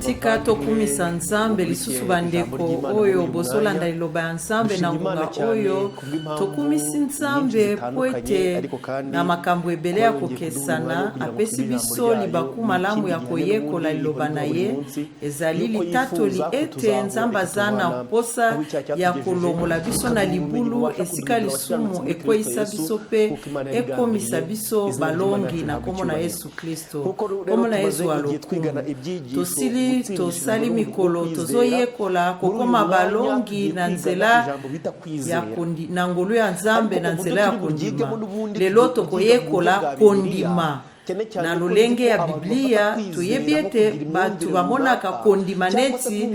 tika tokumisa nzambe lisusu bandeko oyo bozolanda liloba ya nzambe na ngunga oyo tokumisi nzambe po ete na makambo ebele ya kokesana apesi biso libaku malamu ya koyekola liloba na ye ezali litatoli ete nzambe aza na posa ya kolongola biso na libulu esika lisumu ekweyisa biso pe ekomisa biso balongi na kombo na Yesu Kristo kombo na Yesu alokumu tosili tosali mikolo tozoyekola kokoma balongi na nzela ya na ngolu ya nzambe na nzela ya kondima lelo tokoyekola kondima na lolenge ya Biblia toyebi ete batu bamonaka kondima neti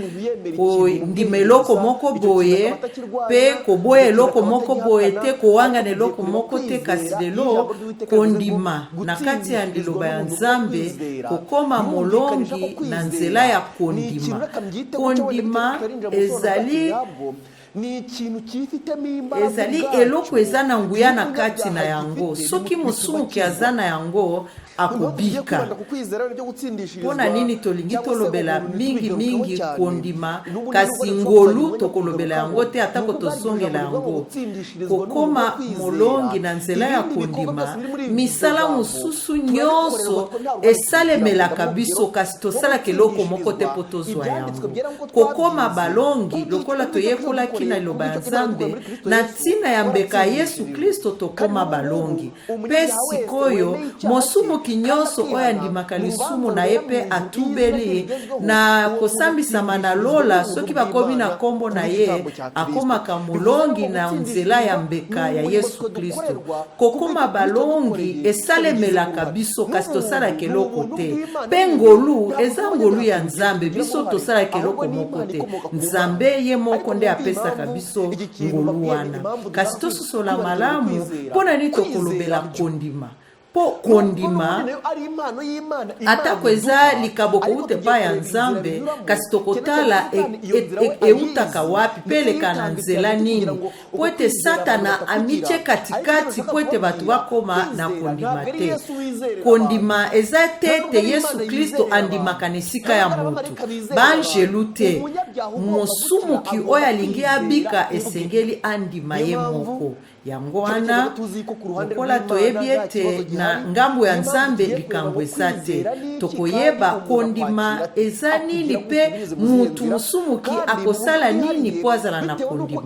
kondima eloko moko boye pe koboya eloko moko boye te kowanga eloko moko te kasi lelo kondima na kati ya liloba ya nzambe kokoma molongi na nzela ya kondima kondima ezali eloko eza na nguya na kati na yango soki musumuki aza na yango akubika pona nini tolingi tolobela mingi kondima kasi ngolu tokolobela yango te atako tosongela yango kokoma molongi na nzela ya kondima misala mususu nyonso esalemelaka biso kasi tosalaka eloko moko te po tozwa yango kokoma balongi lokola toyekolaki na liloba ya nzambe na ntina ya mbeka Yesu Kristo tokoma balongi pe sikoyo mosumu kinyonso oyo andimaka lisumu na ye pe atubeli na kosambisama na lola soki bakomi na kombo na ye akomaka molongi na nzela ya mbeka ya Yesu Kristo kokoma balongi esalemelaka biso kasi tosalaka eloko te pe ngolu eza ngolu ya nzambe biso tosalaka eloko moko te nzambe ye moko nde apesaka biso ngolu wana kasi tososola malamu mpona nini tokolobela kondima po kondima atako eza likabo koute pa ya nzambe kasi tokotala eutaka wapi peleka na nzela nini po ete satana amiche katikati po ete batu bakoma na kondima te kondima eza te ete Yesu Kristo andimaka na esika ya mutu banjelu te mosumuki oyo alingi abika esengeli andima ye moko yango wana lokola toyebi ete na ngambo ya nzambe likambo eza te tokoyeba kondima eza nini pe mutu musumuki akosala nini po azala na kondima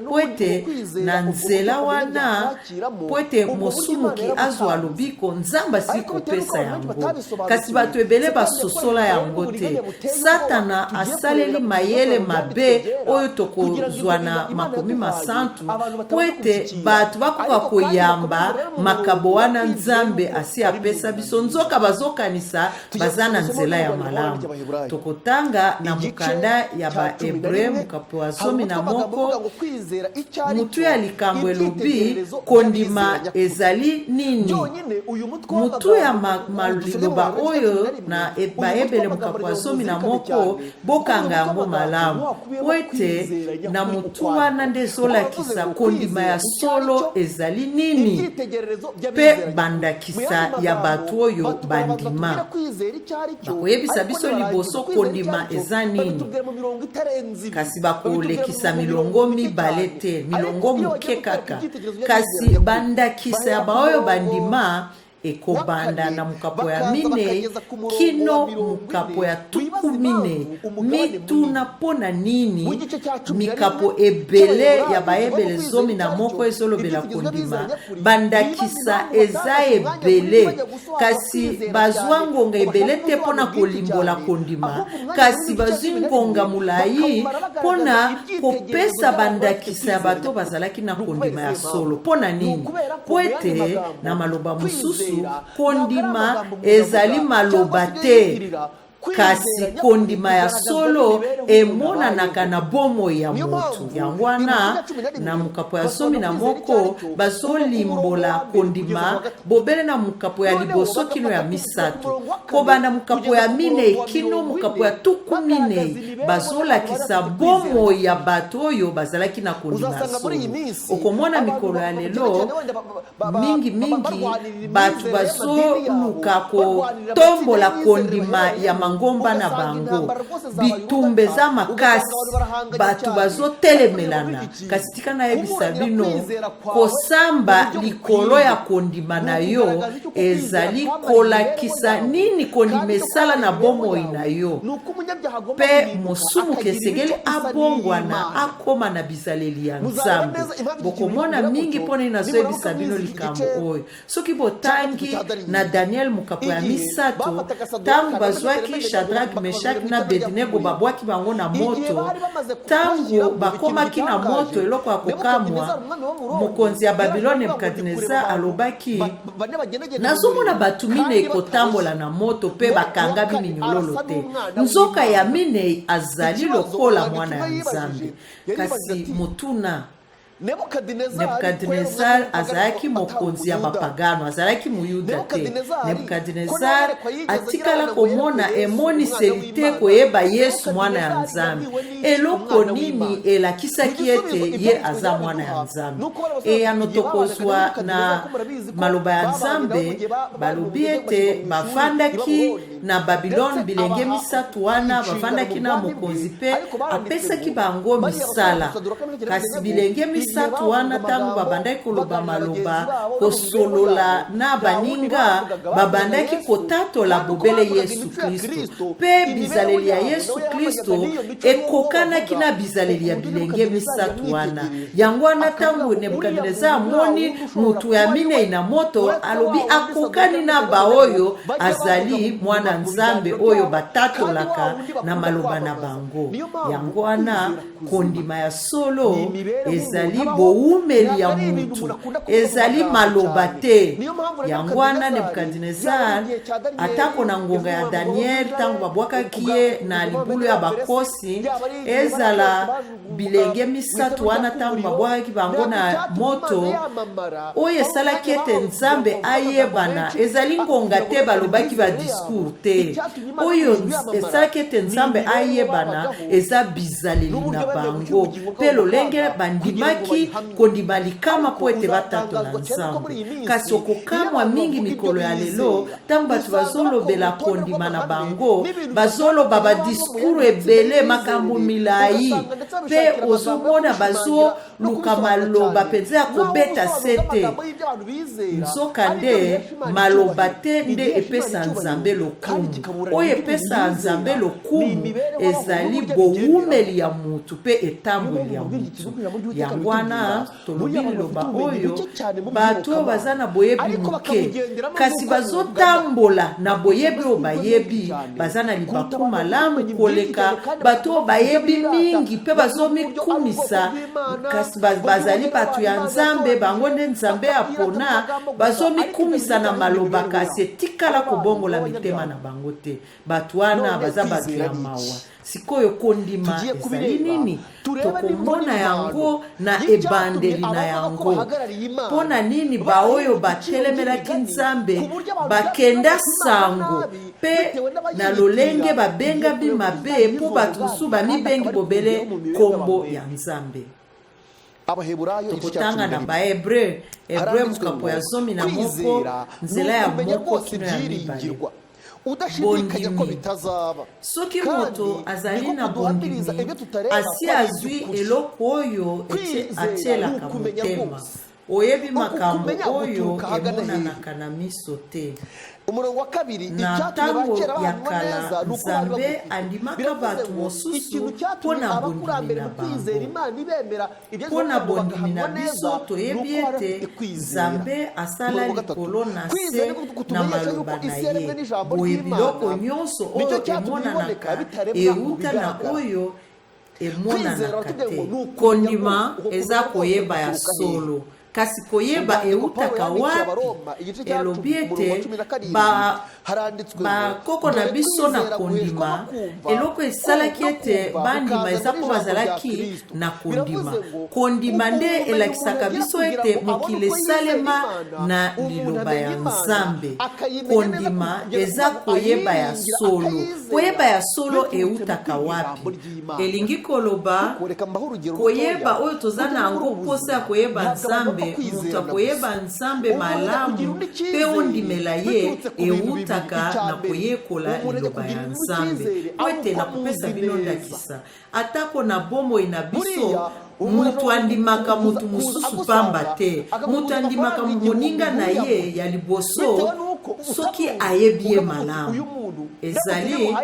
po ete na nzela wana po ete mosumuki azwa lobiko nzambe asili kopesa yango kasi bato ebele basosola yango te satana asaleli mayele mabe oyo tokozwa na makomi masantu po ete batu bakoka koyamba makabo wana nzambe asi apesa biso nzoka bazokanisa baza na nzela ya malamu tokotanga na mukanda ya bahebreu mukapo wa 11 mutu ya likambo elobi kondima ezali nini mutu ya maliloba oyo na bahebele mukapo wa 11 bokanga yango malamu wete na mutu wana nde ezolakisa kondima ya solo ezali nini pe bandakisa ya batu oyo bandima bakoyebisa biso liboso kondima eza nini kasi bakolekisa milongo mibale te milongo muke kaka kasi bandakisa ya baoyo bandima ekobanda na mukapo ya mine kino mukapo ya tuku mine mituna pona nini mikapo ebele ya baebele zomi na moko ezolobela kondima bandakisa eza ebele kasi bazwa ngonga ebele te pona kolimbola kondima kasi bazwi ngonga mulai pona kopesa bandakisa ya bato bazalaki na kondima ya solo pona nini po ete na maloba mususu kondima ezali maloba te kasi kondima ya solo emonanaka na bomo ya motu yango wana na mukapo ya 11 bazolimbola kondima bobele na mukapo ya liboso kino ya misato kobanda mukapo ya mine kino mukapo ya tuku mine bazolakisa bomo ya bato oyo bazalaki na kondima ya solo okomona mikolo ya lelo mingi batu bazoluka kotombola kondima ya bangomba na bango bitumbe za makasi batu bazotelemelana kasi tika nayebisa bino kosamba likolo ya kondima na yo ezali kolakisa nini kondima esala na bomoi na yo pe mosumu kesengeli abongwana akoma na bizaleli ya nzambe bokomona mingi mpona inazoyebisa bino likambo oyo soki botangi na Daniel mukapo ya misato tangu bazwaki Shadrach Meshach na Abednego babwaki bango na moto tangu bakomaki na moto eloko ya kokamwa mokonzi ya Babilone Nebukadnezar alobaki nazomona batu mine ekotambola na moto pe bakanga bini nyololo te nzoka ya mine azali lokola mwana ya nzambe kasi motuna Nebukadnezar azalaki mokonzi ya bapagano azalaki muyuda te Nebukadnezar atikala komona emoniseli te koyeba Yesu mwana ya nzambe eloko nini elakisaki ete ye aza mwana ya nzambe anotokozwa na maloba ya nzambe balobi ete bavandaki na Babilone bilenge misato wana bavandaki na mokonzi pe apesaki bango misala kasi bilenge misatu wana tangu babandaki koloba maloba kosolola na baninga babandaki kotatola bobele Yesu Kristo pe bizaleli ya Yesu Kristo ekokanaki na bizaleli ya bilenge misatu wana yango wana tangu Nebukadnezar moni mutu ya mine ina moto alobi akokani na baoyo azali mwana nzambe oyo batatolaka na maloba na bango yango wana kondima ya solo ezali boumeli ya mutu ezali maloba te yango wana Nebukadnezar atako na ngonga ya Daniel tangu babwakaki ye na libulu ya bakosi ezala bilenge misatu wana tangu babwakaki bango na moto oyo esalaki ete nzambe ayebana ezali ngonga te balobaki ba discours te oyo esalaki ete nzambe ayebana eza bizaleli na bango pe lolenge bandimaki kondima likama po ete batatola nzambe kasi okokamwa mingi mikolo ya lelo tangu batu bazolobela kondima na bango bazoloba badiscours ebele makambo milai pe ozomona bazoluka maloba mpenza ya kobeta sete nzoka nde maloba te nde epesa nzambe lokumu oyo epesa nzambe lokumu ezali boumeli ya mutu pe etamboli ya mutu yango wana tolobi liloba oyo bato baza na boyebi moke kasi bazotambola na boyebi oyo bayebi baza na libaku malamu koleka bato bayebi mingi pe bazomikumisa kasi bazali bato ya nzambe bango nde nzambe apona bazomikumisa na maloba kasi etikala kobongola mitema na bango te bato wana baza bato ya mawa sikoyo kondima ezali nini tokomona yango na ebandeli na yango mpona nini baoyo batelemelaki nzambe bakenda sango pe na lolenge babenga bimabe mpo bato mosusu bamibengi bobele kombo ya nzambe tokotanga na bahebreu mukapo ya 11 nzela ya moko kino ya mibale bondimi soki moto azali na bondimi asi azwi eloko oyo atielaka motema oyebi makambo oyo emonanaka na miso te na ntango ya kala nzambe andimaka bato mosusu mpo na bondimi na bango mpo na bondimi na biso toyebi ete nzambe asala likolo na se na maloba na ye boye biloko nyonso oyo emonanaka euta na oyo emonanaka te kondima eza koyeba ya solo kasi koyeba eutaka wapi elobi ete bakoko na biso na kondima eloko esalaki ete bandima eza mpo bazalaki na kondima kondima nde elakisaka biso ete mokili esalema na liloba ya nzambe kondima eza koyeba ya solo koyeba ya solo eutaka wapi elingi koloba koyeba oyo toza na yango mposa ya koyeba nzambe ete mutu akoyeba nzambe malamu pe ondimela ye eutaka na koyekola liloba ya nzambe. Po ete na kopesa bino ndakisa atako na bomoi na biso mutu andimaka mutu mususu pamba te, mutu andimaka moninga na ye ya liboso soki ayebi ye malamu. Ezali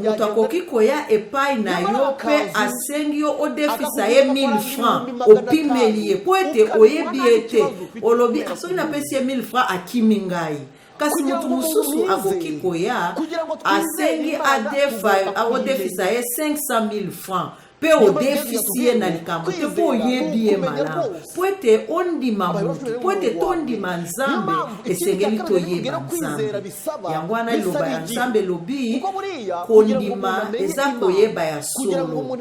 mutu akoki koya epai na yo pe asengi yo odefisa ye 1000 francs opimeli ye po ete oyebi ete olobi soki napesi ye 1000 francs akimi ngai. Kasi mutu mususu akoki koya asengi adefisa ye 500,000 francs pe odefisi ye na likambo te po oyebi ye malamu. Po ete ondima mutu, po ete tondima nzambe esengeli toyeba nzambe. Yango wana liloba ya nzambe lobi kondima eza koyeba ya solo.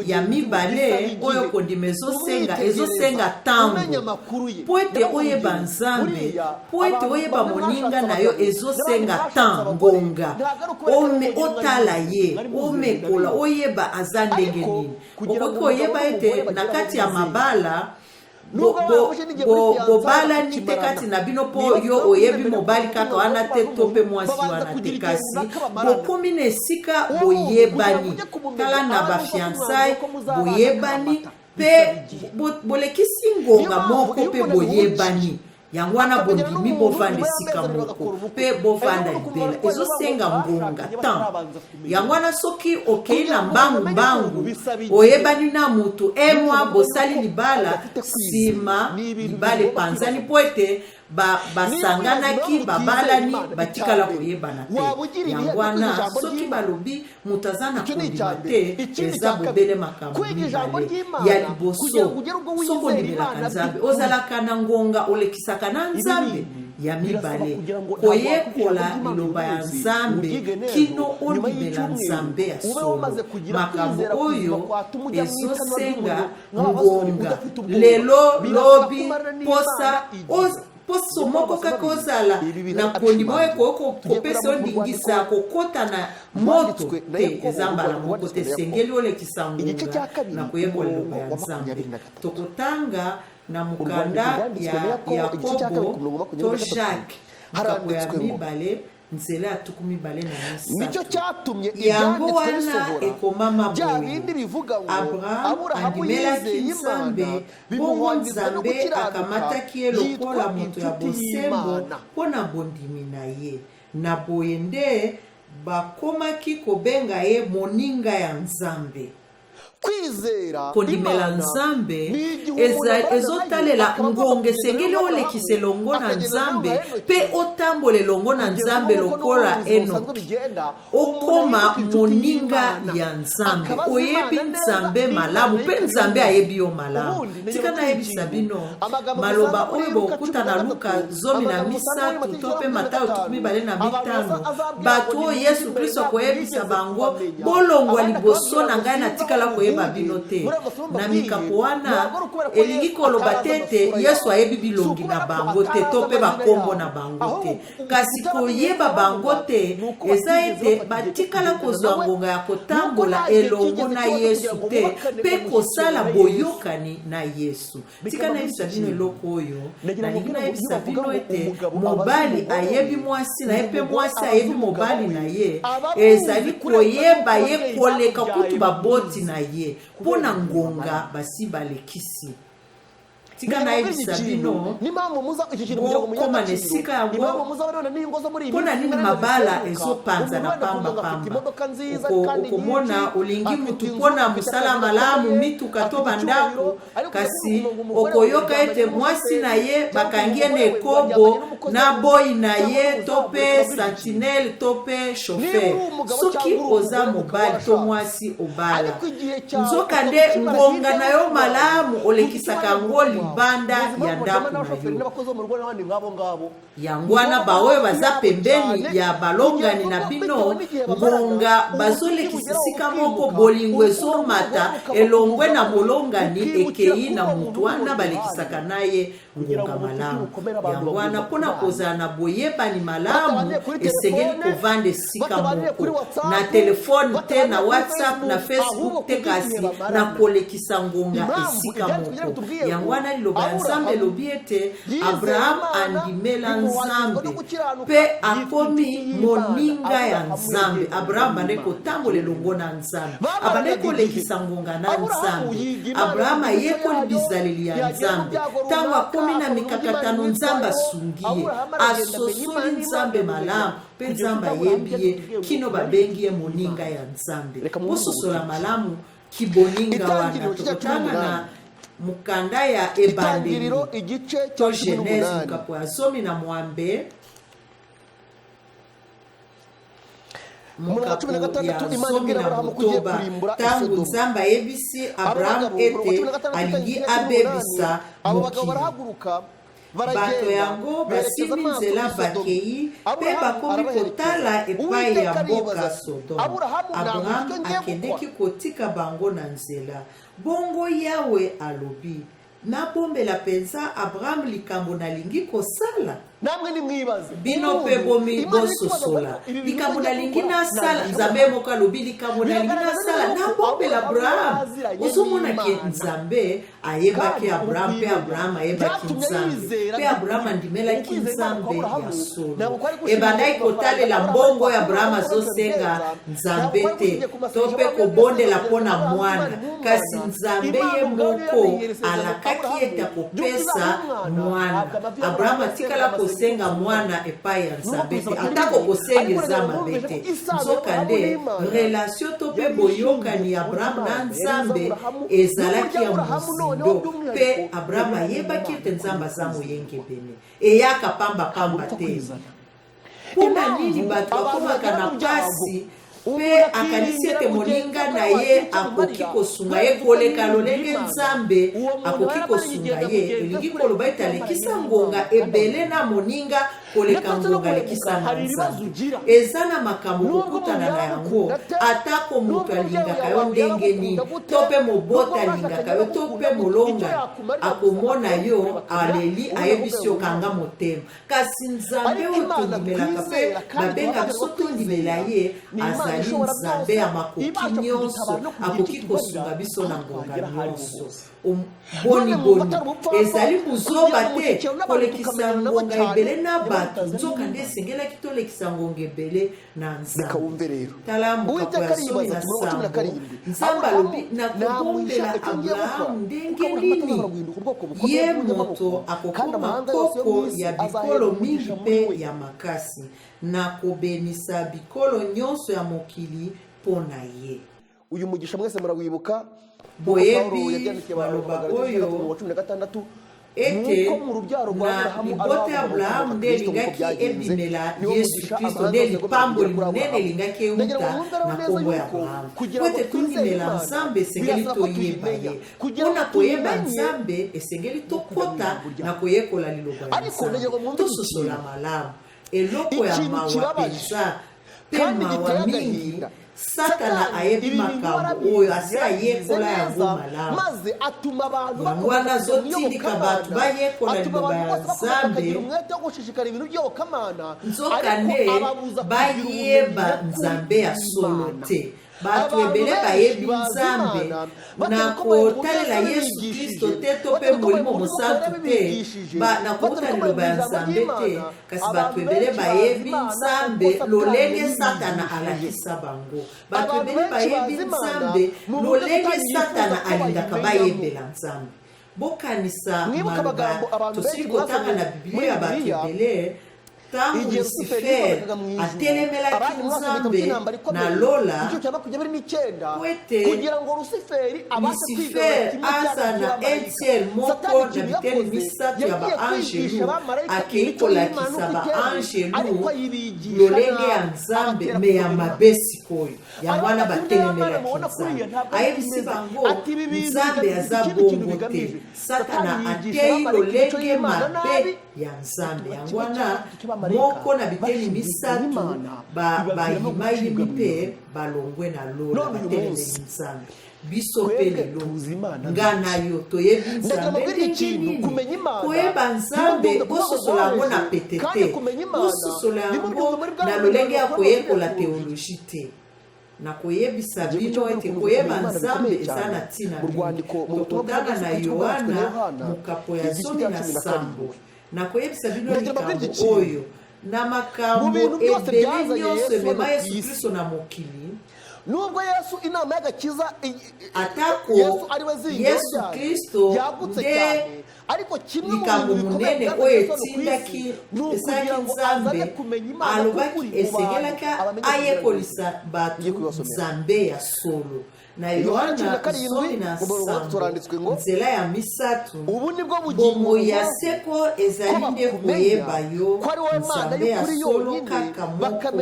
Ya mibale oyo kondima ezosenga tango. Po ete oyeba nzambe, po ete oyeba moninga na yo ezosenga tango ngonga. Otala ye, omekola, oyeba aza ndenge. Okoki oyeba ete na kati ya mabala bobala ni te kati na bino po yo oyebi mobali kaka wana te to pe mwasi wana te, kasi bokomi na esika boyebani kala na bafiansai boyebani pe bolekisi ngonga moko pe boyebani. Yango wana bondimi bovanda esika moko pe bovanda libela ezosenga ngonga tan. Yango wana soki okei na mbangu oyebani na mutu emwa bosali libala sima libala epanzani po ete basanganaki babalani batikala koyebana te. Yango wana soki balobi mutu aza na kondima te eza bobele makambo mibale ya liboso. Soko ondibelaka nzambe ozalaka na ngonga olekisaka na nzambe. Ya mibale koyekola liloba ya nzambe kino ondimela nzambe ya solo. Makambo oyo ezosenga ngonga lelo lobi posa poso moko kaka ozala na kondima oyo kopesa ondingisa kokota na moto te eza mbala moko te. Sengeli olekisa ngonga na koyekola liloba ya nzambe. Tokotanga na mukanda ya Yakobo to Jacques mukako ya mibale nzela ya tuku mibale na misato. Yango wana ekomama boye Abraham andimelaki nzambe bongo nzambe akamataki ye lokola moto ya bosembo mpo na bondimi na ye. Na boye nde bakomaki kobenga ye moninga ya nzambe. Kondimela nzambe ezotalela ngonga esengeli olekisa elongo na nzambe pe otambola elongo na nzambe lokola Enoki. Okoma moninga ya nzambe oyebi nzambe malamu pe nzambe ayebi yo malamu. Tika nayebisa bino maloba oyo bokuta na Luka 13 to pe Matayo 25 bato oyo Yesu Kristo akoyebisa bango bolongwa liboso na ngai na tikala koyeba bino te. Na mikapo wana elingi koloba tete Yesu ayebi bilongi na bango te to pe bakombo na bango te. Kasi koyeba bango te eza ete batikala kozwa ngonga ya kotambola elongo na Yesu te pe kosala boyokani na Yesu. Tika nayebisa bino eloko oyo nalingi nayebisa bino ete mobali ayebi mwasi na ye pe mwasi ayebi mobali na ye ezali koyeba ye koleka kutu baboti na ye pona ngonga basi balekisi. Tika nayebisa bino bokoma na esika yango mpona nini mabala ezopanza na pamba. Okomona olingi mutu mpona mosala malamu mituka to bandako, kasi okoyoka ete mwasi na ye bakangi ye na ekobo na boyi na ye to pe sentinelle to pe chauffeur. Soki oza mobali to mwasi obala nzoka nde ngonga na yo malamu olekisaka ngoli banda ya ndako na yo. Yango wana baoyo baza pembeni ya balongani na bino ngonga bazolekisa sika moko bolingo ezomata elongwe na molongani ekei na mutu wana balekisaka naye ngonga malamu. Yango wana mpona kozala na boyebani malamu esengeli kovanda esika moko na telefone te na WhatsApp na Facebook te, kasi na kolekisa ngonga esika moko. Yango wana liloba nzambe lobi ete Abraham andimela nzambe pe akomi moninga ya nzambe. Abraham bande kotambola elongo na nzambe, abande kolekisa ngonga na nzambe. Abraham ayekoli bizaleli ya nzambe, ntango akomi na mikakatano nzambe asungi ye, asosoli nzambe malamu pe nzambe ayebi ye kino babengi ye moninga ya nzambe. Bososola malamu kiboninga wana tokotanga na mukanda ya ebandeli to Genèse mukapo ya 12 mukapo ya 12 tangu nzambe ayebisi Abraham ete alingi abebisa mokili. Bato yango basimi nzela bakei pe bakomi kotala epai ya mboka Sodome. Abraham akendeki kotika bango na nzela. Bongo Yawe alobi, nabombela penza Abraham likambo nalingi kosala. Bino pe bomi bososola likambo nalingi nasala. Nzambe moko alobi likambo nalingi nasala nabombela Abraham. Ozomona ke nzambe ayebaki Abraham pe Abraham ayebaki nzambe pe Abraham andimelaki nzambe ya solo. Ebandai kotalela mbongo ya Abraham azosenga nzambe te to pe kobondela pona mwana, kasi nzambe ye moko alakaki ete kopesa mwana. Abraham atikala kosenga mwana epai ya nzambe te atako kosenga nzambe te. Nzokande relation to pe boyokani ya Abraham na nzambe ezalaki ya muzindo pe Abraham ayebaki ete nzambe aza moyenge bene eyaka pamba te. Pona nini bato bakomaka na pasi pe akanisi ete moninga na ye akoki kosunga ye koleka lolenge nzambe akoki kosunga ye. Elingi koloba ete alekisa ngonga ebele na moninga koleka ngonga alekisa na nzambe. Eza na makambo kokutana na yango atako moto alingaka yo ndenge nini to pe mobota alingaka yo to pe molonga akomona yo aleli ayebisi yo kanga motema, kasi nzambe oyo tondimelaka pe babenga biso tondimela ye azali nzambe ya makoki nyonso akoki kosunga biso na ngonga nyonso. Boni ezali kuzoba te kolekisa ngonga ebele na bato, nzoka nde esengelaki tolekisa ngonga ebele na nzambe. Tala mokapo ya 17 nzambe alobi nakobombela Abraham ndenge nini ye moto akokoma koko ya bikolo mingi mpe ya makasi, nakobenisa bikolo nyonso ya mokili mpona ye. Uyu mugisha mwese murawibuka boyebi baloba oyo ete na libote ya Abraham nde elingaki ebimela Yesu Kristo, nde lipamboli munene elingaki euta na kombo ya Abraham. Po ete tondimela nzambe esengeli toyeba ye, mpona koyeba nzambe esengeli tokota na koyekola liloba ya nzambe, tososola malamu eloko ya mawa penza pe mawa mingi. Satana ayebi makambo oyo asi ayekola yango malamu, yango wana azotindika bato bayekola liloba ya nzambe nzokande bayeba nzambe ya solo te. Bato ebele bayebi nzambe na kotalela Yesu Kristo te to pe molimo mosantu te na kota liloba ya nzambe te, kasi bato ebele bayebi nzambe lolenge Satana alakisa bango. Bato ebele bayebi nzambe lolenge Satana alingaka bayebela nzambe. Bokanisa maloba tosili kotanga na Biblia bato ebele tangu Lucifer atelemelaki nzambe na lola kwete Lucifer aza na etiel moko na bitele misato ya baangelu akei kolakisa baangelu lolenge ya nzambe me ya mabe sikoyo. Yango wana batelemelaki nzambe ayebisi bango nzambe aza bongo te, Satana atei lolenge mabe ya nzambe. Yango wana moko na biteli misatu bayimayimi mpe balongwe na lola batelemeli nzambe. Biso pe lelo nga na yo toyebi nzambe ndenge koyeba nzambe bososola yango na pete te, bososola yango na lolenge ya koyekola teoloji te. na koyebisa bino ete koyeba nzambe eza na ntina tokotanga na yohana mokapo ya 17 na koyebisa bino likambo oyo na makambo ebele nyonso emema yesu kristo na mokili nubwo yesu inama y'agakiza atako yesu kristo nde ariko kimwe likambo munene oyo etindaki esaki nzambe alobaki esengelaki ayekolisa bato nzambe ya solo na yohana 17 nzela ya misatu bomo ya seko ezali nde koyeba yo nzambe ya solo kaka moko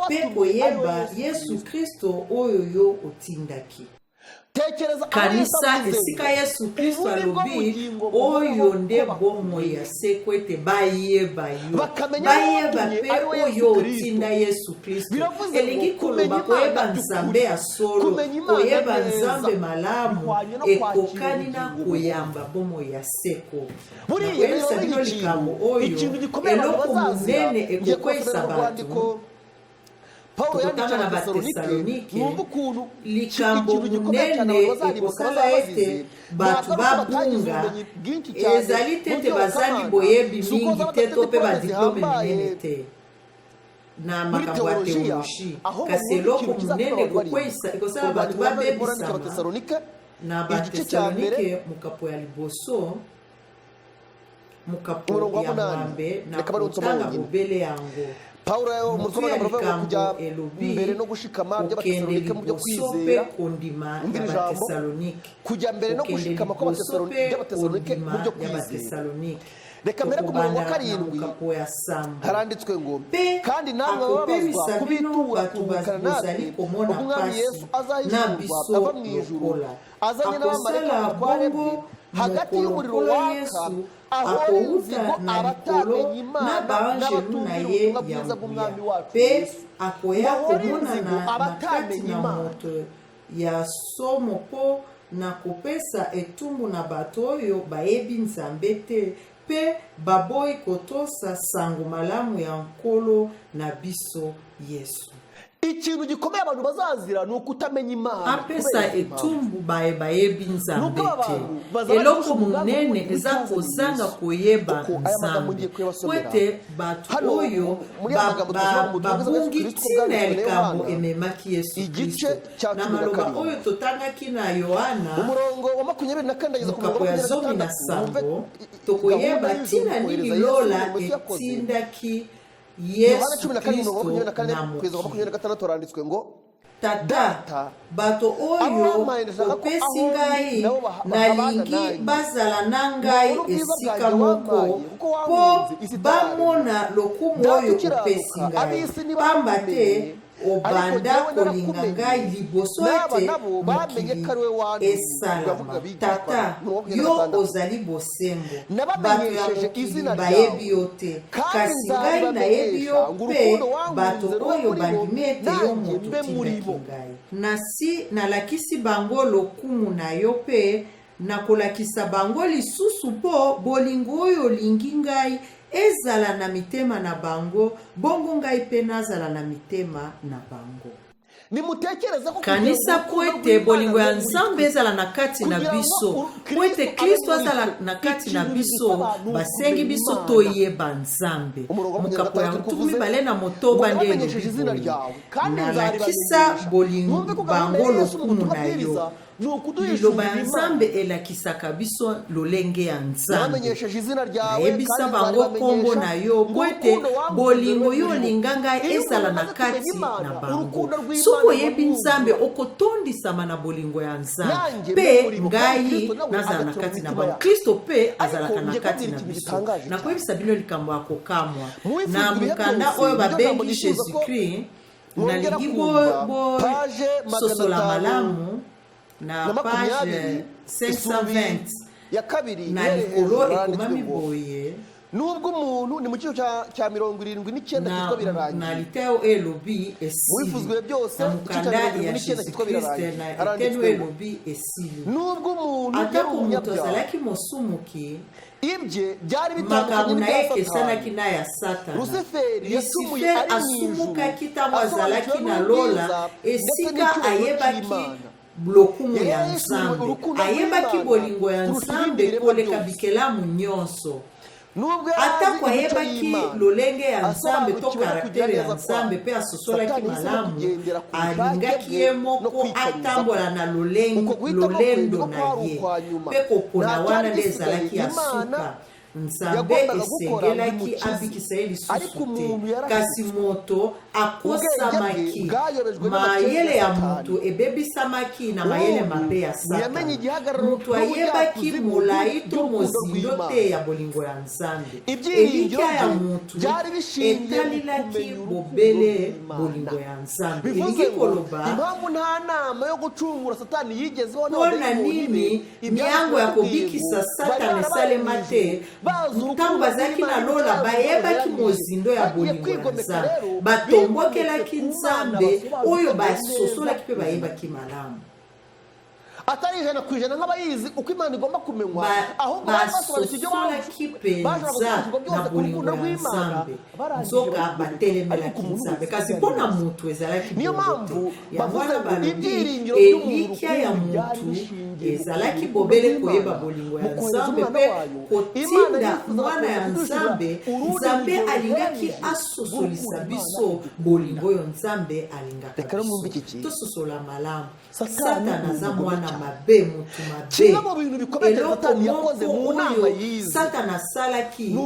mpe koyeba yesu kristo oyo yo otindaki kanisa esika yesu kristo alobi oyo nde bomo ya seko ete bayeba yo bayeba mpe oyo otinda yesu kristo elingi koloba koyeba nzambe ya solo koyeba nzambe malamu ekokani na koyamba bomo ya seko nakoyebisa bino likambo oyo eloko monene ekokweyisa bato tokotanga na batesalonike likambo munene ekosala ete bato babunga ezali te ete bazali boyebi mingi te to mpe badiplome minene te na makambo ya teologie kasi eloko munene ekokweyisa ekosala bato babebisama na batesalonike mokapo ya liboso mokapo ya mwambe na kotanga bobele yango Paulo umutwe n'amavuga kujya mbere no gushikama by'abatesalonike mu byo kwizera umva ijambo kujya mbere no gushikama kw'abatesalonike mu byo kwizera reka mbere ku murongo wa 7 haranditswe ngo kandi namwe babazwa kubitura tubukana natwe ubwo umwami yesu azayizurwa ava mu ijuru azanye n'abamarayika batwarebwe hagati y'umuriro waka aho inzigo abatamenye imana n'abatumvira ubutumwa bwiza bw'umwami wacu yesu akoya komonana na kati na moto ya somo po na kopesa etumbu na bato oyo bayebi nzambe te mpe baboyi kotosa sango malamu ya nkolo na biso yesu ikintu gikomeye abantu bazazira ni ukutamenya imana apesa etumbu bayebi nzambe te eloko munene eza kozanga koyeba nzambe kwete bato oyo babungi ntina ya likambo ememaki yesu kristo na maloba oyo totangaki na yohana mokapo ya 17 tokoyeba ntina nini lola etindaki yesu kristo na mokili tata bato oyo opesi ngai nalingi bazala na ngai esika moko mpo bamona lokumu oyo opesi ngai pamba te obanda kolinga ngai liboso ete mokili esalama tata yo ozali bosembo bato ya mokili bayebi yo te kasi ngai nayebi yo mpe bato oyo bandimi ete yo moto tindaki ngai nasi nalakisi bango lokumu na yo mpe nakolakisa bango lisusu mpo bolingo oyo olingi ngai ezala na mitema na bango bongo ngai mpe nazala na mitema na bango kanisa kwete bolingo ya nzambe ezala na kati na biso kwete kristo azala na kati na biso basengi biso toyeba nzambe mokapo ya ntumi bale na motoba nde elobi nalakisa bolingo bango lokumu na yo liloba ya nzambe elakisaka biso lolenge ya nzambe nayebisa bango kombo na yo po ete bolingo yo olinga ngai ezala na kati na bango soki oyebi nzambe okotondisama na bolingo ya nzambe mpe ngai nazala na kati na bango kristo mpe azalaka na kati na biso nakoyebisa bino likambo ya kokamwa na mokanda oyo babengi jésus-christ nalingi bososola malamu na page 520 na likolo ekomami boye nubwo umuntu ni mu cyo cya 79 cyitwa birarangiye na liteo elobi esili wifuzwe byose na mukanda ya Yesu Kristo na liteo elobi esili nubwo umuntu atako mutozalaki mosumuki ibye byari bitandukanye n'ibya Satani ya Satani Luciferi yasumuye asumuka kitamwazalaki na lola esika ayebaki blokumu ya nzambe ayebaki bolingo ya nzambe koleka bikelamu nyonso ata kwa yebaki lolenge ya nzambe to karaktere ya nzambe pe asosolaki malamu alingaki ye moko atambola na lolendo na ye pe kopona wana nde ezalaki ya suka nzambe esengelaki abikisa ye lisusu te kasi moto akosamaki mayele ya moto ebebisamaki na mayele mabe ya Satani moto ayebaki molai to mozindo te ya bolingo ya nzambe elikya ya moto etalilaki bobele bolingo ya nzambe elingi koloba impamvu nta nama yo gucungura Satani yigezeho mpona nini miango ya kobikisa Satani esalema te ntango bazalaki na lola bayebaki mozindo ya bolingo ya nzambe batombokelaki nzambe oyo basosolaki mpe bayebaki malamu atari 100% nk'abayizi uko Imana igomba kumenywa ahubwo basosolaki penza na bolingo ya nzambe nzoka batelemelaki nzambe kasi mpona mutu ezalaki niyo mpamvu bavuga balobi elikya ya mutu ezalaki bobele koyeba bolingo ya nzambe mpe kotinda mwana ya nzambe nzambe alingaki asosolisa biso bolingo oyo nzambe alingaka biso tososola malamu Satana aza mwana mabe mutu mabe eloko moko oyo Satana asalaki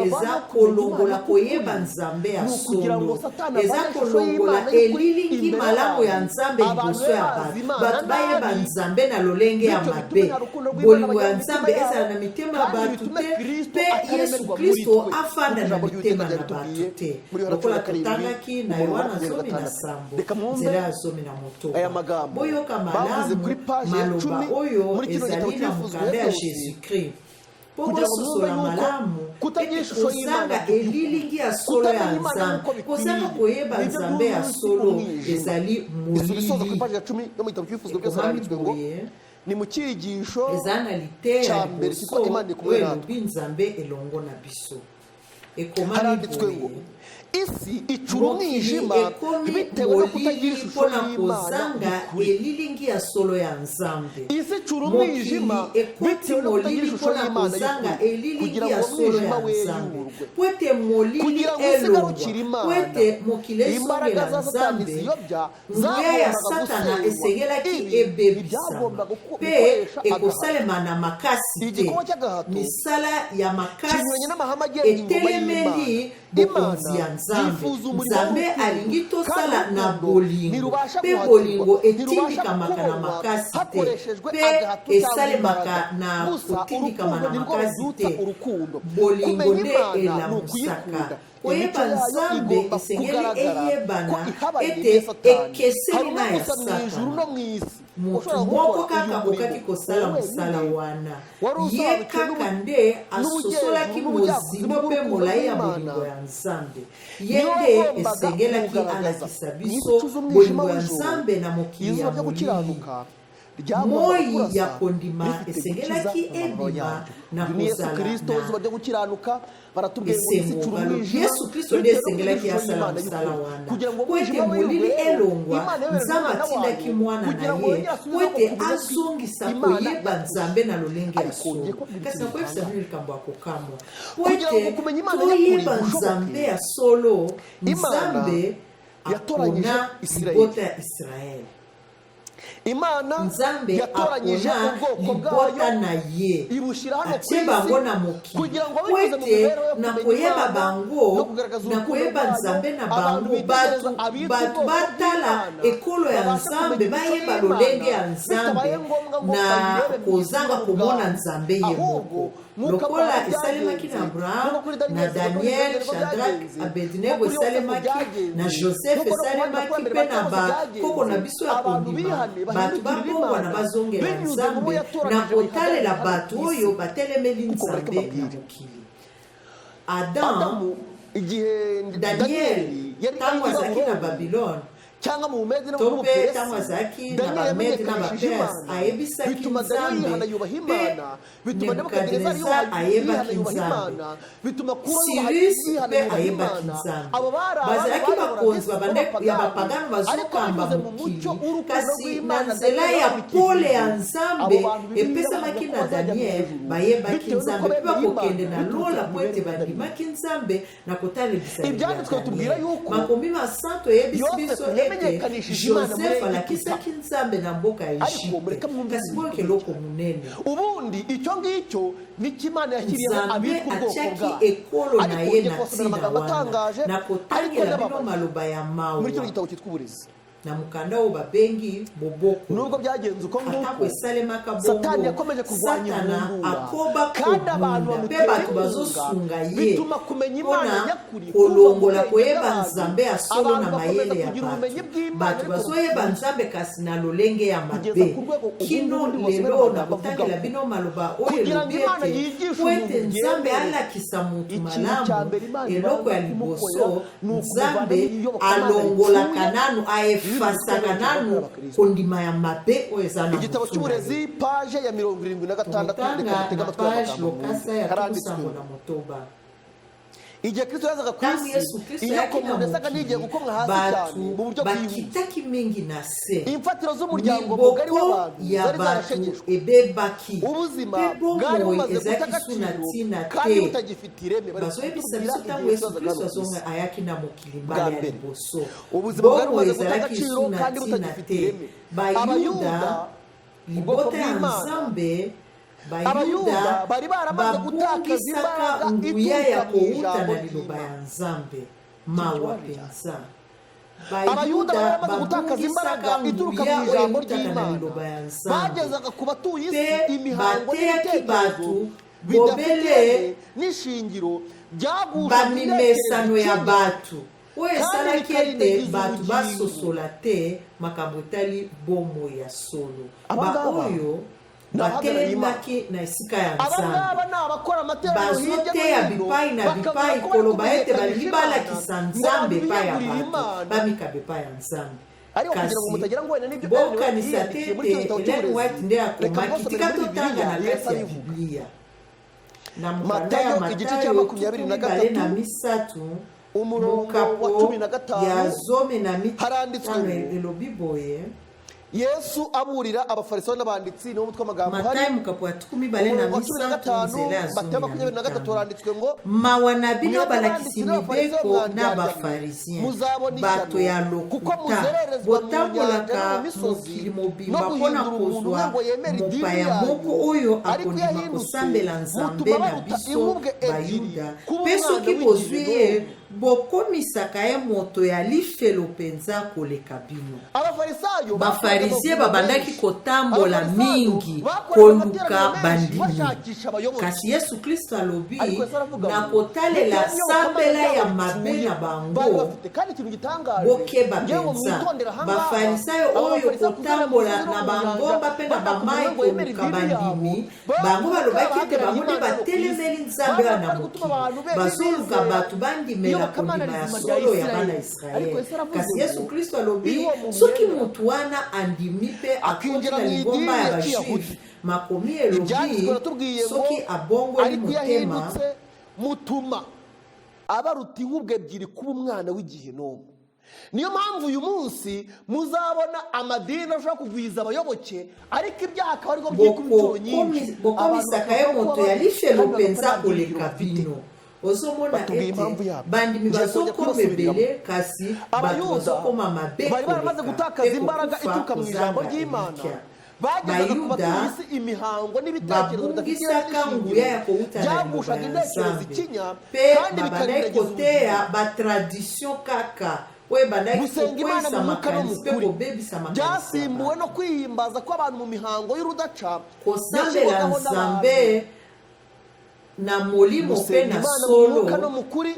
eza kolongola koyeba nzambe ya solo eza kolongola elilingi malamu ya nzambe liboso ya bato bayeba nzambe na lolenge ya mabe bolingo ya nzambe ezala na mitema ya bato te mpe Yesu Kristo afanda na mitema na bato te lokola totangaki na Yohana 17 nzela ya 11 boyoka malamu maloba oyo ezali na mokanda ya Jésus-Christ po bososola malamu kozanga elilingi ya solo ya nzambe kozanga koyeba nzambe ya solo ezali molili ekomami boye ni mu cyigisho eza na liteya liboso oyo elobi nzambe elongo na biso ekomami boye isi icura umwijima bitewe no kutagira ishusho y'Imana elilingi ya solo ya nzambe isi icura umwijima bitewe no kutagira ishusho y'Imana kugira ngo umwijima weyurwe kwete molili elongwa kwete mokile esongela nzambe nguya ya Satana esengelaki ebebisama pe ekosalema na makasi te misala ya makasi etelemeli bokonzi ya nzambe alingi tosala na bolingo mpe bolingo etindikamaka na makasi te mpe esalemaka na kotindikama na makasi te bolingo nde elamusaka koyeba nzambe esengeli eyebana ete ekeseli na ya Satana moto moko kaka okaki kosala mosala wana ye kaka nde asosolaki mozindo mpe molai ya bolingo ya nzambe ye nde esengelaki alakisa biso bolingo ya nzambe na mokili ya molili moi ya kondima esengelaki ebima na kozala na esengo Yesu Kristo nde esengelaki asala mosala wana po ete molili elongwa nzambe atindaki mwana na ye po ete azongisa koyeba nzambe na lolenge ya solo kasi nakoyebisa bino likambo ya kokamwa po ete toyeba nzambe ya solo nzambe apona libota ya Israeli Imana nzambe apona libota na ye atie bango na mokili kwete na koyeba bango na koyeba nzambe na bango bato batala ekolo ya nzambe bayeba lolenge ya nzambe na kozanga komona nzambe ye moko lokola esalemaki na Abraham na Daniel Shadrach Abednego esalemaki na Joseph esalemaki mpe na bakoko na biso ya kondima bato babongwa na bazongela nzambe na kotalela bato oyo batelemeli nzambe na mokili Adamu, Danieli tangu azalaki na Babylone cyangwa mu Medi no to mu mpe Peresi, tangu azalaki na Danieli Bamedi na yamenyekanishije Baperesi Imana, ayebisaki bituma Daniyeli Nzambe yihana yubaha mpe Imana, bituma Nebukadinezari Nebukadineza ayebaki yihana yubaha Nzambe Imana, bituma Kuro Sirisi yihana mpe yubaha ayebaki Imana. Nzambe Abo bari bazalaki bakonzi bapagani bazokamba mokili kasi na nzela ya pole ya Nzambe epesamaki na Daniel bayebaki Nzambe mpe bakokende na lola po ete bandimaki Nzambe na kotalebisa Ibyanditswe tubwira yuko makomi masanto eyebisi biso ete yamenyekanishije Imana muri Joseph Egiputa. alakisaki Nzambe na mboka ya Egypte kasi boyoka eloko munene ubundi icyo ngicyo nicyo Imana yashyiriyeho Nzambe abitwa ubwoko atiaki bwayo. ekolo na ye Ariko na ngiye ntina amagambo wana atangaje na ariko kotangela bino n'ababaye maloba ya mawa muri kino gitabo cyitwa uburezi. na mukanda oyo babengi boboko Nubwo byagenze uko atako nguko, esalemaka Satani bongo yakomeje kurwanya Satana imvundura, akoba kandi abantu kobunda mpe bato bamuterenga bazosunga ye bituma kumenya Imana mpona nyakuri kolongola kuva mu koyeba bwenge Nzambe ya solo abantu na bakomeza mayele ya kugira ubumenyi bato bw'Imana bato ariko bazoyeba Nzambe kasi na lolenge ya kugeza mabe ku rwego kino ubundi bose lelo bari na bavuga kotangela ngo bino maloba oyo kugira ngo elobi Imana ete yigishe po ete umuntu Nzambe byemere, alakisa mutu ikintu malamu cya mbere Imana eloko ya ibanza liboso kumukorera ni ukuvana Nzambe n'iyobokamana alongolaka ripfuye nanu ayefasaka nanu kondima ya mabe oyo eza na igitabo mutu na cy'uburezi paje ya 76 tanga na page lokasa ya haranditswe tukusango na motoba igihe Kristo yazaga ku tangu isi Yesu Kristo iyo yaki na komuntu yasaga n'igihe mokili gukomwa hasi cyane batu mu buryo bwihuse. bakitaki mingi na se imfatiro z'umuryango mugari liboko w'abantu ya zari batu zarashegeshwe, ebebaki ubuzima mpe bwari bomoi bumaze guta ezalaki su na agaciro ntina kandi te butagifite ireme. Bari bazoyebisa kutubwira biso ntango igihe Yesu Kristo Kristo azaga ku isi. azonga ayaki na mokili Bwa mbala ya mbere, liboso ubuzima bwari bongo bumaze guta ezalaki agaciro su na kandi ntina butagifite te ireme. bayuda ubwoko libota ya bw'Imana, Nzambe Abayuda bari baramaze gutakaza babungisaka imbaraga nguya ya ituruka mu kowuta ijambo na liloba ry'Imana. ya Nzambe mawa penza Abayuda bari bamaze gutakaza imbaraga ituruka mu ijambo na ry'Imana, liloba ya Nzambe bagezaga ku batuye isi pe imihango bateyaki n'ibitekerezo batu bidafite bobele n'ishingiro byagusha bamimesano ya batu oyo Kandi esalaki ete bikarindagiza bato ubugingo. basosola te makambo etali bomoi ya solo Abangaba baoyo ni abahagarariye batelemaki na esika ya aba Nzambe ngaba ni abakora amateraniro hirya bazoteya no hino bipai na bipai bakavuga ko bari koloba ete kumenyekanisha balingi Imana, balakisa ngo Nzambe abantu epai ya biyegurire bato Imana. bamika bepai ya Nzambe ariko kugira ngo mutagira ngo wenda n'ibyo Ellen White bokanisa te yiyandikiye muri ete kino gitabo Ellen White cy'uburezi, nde reka akomaki mbasomere tika muri totanga na Bibiliya, kati ya Yesu abivuga. Biblia na mukanda ya Matayo, igice Matayo cya 23, na misatu umurongo wa mukapo 15 ya zome na haranditswe mitano ngo, elobi boye Yesu aburira abafarisayo n'abanditsi niwo mutwe w'amagambo Matayo hari mukapo ya 12 na misatu nzela ya Matayo zome 23 na mitano haranditswe ngo mawa na bino mwebwe balakisi abanditsi n'abafarisayo mibeko na mwandyarya, bafarisien muzabona bato ishyano, ya kuko lokuta muzererezwa mu botambolaka nyanja no mu misozi, mokili no mobimba mpona guhindura umuntu kozwa ngo yemere idini mopaya yanyu. moko oyo Ariko akondima yahindutse, kosambela Nzambe mutuma na baruta biso inkubwe ebyiri, bayuda kuba mpe umwana soki w'igihe bozwi ye n'ubu. bokomisaka ye moto ya lifelo mpenza koleka bino abafarisayo bafarisie babandaki kotambola Abafarisayo mingi bakoraga koluka amateraniro menshi bandimi bashakisha abayobozi. kasi Yesu Kristo alobi Ariko Yesu aravuga na ngo, kotalela "Bitewe n'iyo sambela kamere ya y'abapfuye mabe na bari bango bafite." Kandi ikintu gitangaje bokeba ngewe penza mwitondera aha ngaha, bafarisayo oyo abafarisayo kotambola kuzana na mu bangomba nyanja, mpe na bashaka bamayi kugira ngo yemere koluka idini yabo, bandimi bavuga bango balobaki ete bango nde abahagarariye Imana batelemeli ku isi, Nzambe wana bari gutuma abantu mokili be bazoluka bizera bato bandimela iyobokamana kondima ya rizima rya solo ya bana Isirayeli. Ariko Israeli Yesu aravuze kasi ngo, Yesu Kristo alobi iyo umuntu soki yemera mutu wana andimi mpe akoti akinjira na mu ligomba idini ya ya Kiyahudi, bashifu makomi elobi ibyanditswe natubwiye ngo soki abongoli ariko iyo motema ahindutse mutuma abaruta inkubwe ebyiri kuba umwana w'igihenomu. Niyo mpamvu uyu munsi muzabona amadini ashobora kugwiza abayoboke, ariko ibyaha akaba ariko byikubye inshuro nyinshi. bokomisaka ye moto ya lifelo mpenza koleka bino ozomona Batubwiye ete impamvu yabo. bandimi Ngiye kujya bazokoma kubasubiramo. ebele kasi bato Abayuda bazokoma mabe bari baramaze koleka gutakaza mpe imbaraga kokufa ituruka mu ijambo kozanga ry'Imana, elikya bagezaga ku batuye bayuda isi imihango n'ibitekerezo bidafite babungisaka nguya ya kowuta na byagushaga liloba ya intekerezo Nzambe ikinya mpe kandi babandaki bikarindagiza koteya ubuzima. batradition kaka oyo bandaki Gusenga Imana kokwesa mu mwuka no mu makanisi mpe kuri kobebisa makanisi ya byasimbuwe bantu. no kwihimbaza kw'abantu mu mihango y'urudaca kosambela yashyirwagaho Nzambe n'abantu. na molimo mpe Gusenga na Imana mu solo mwuka no mu kuri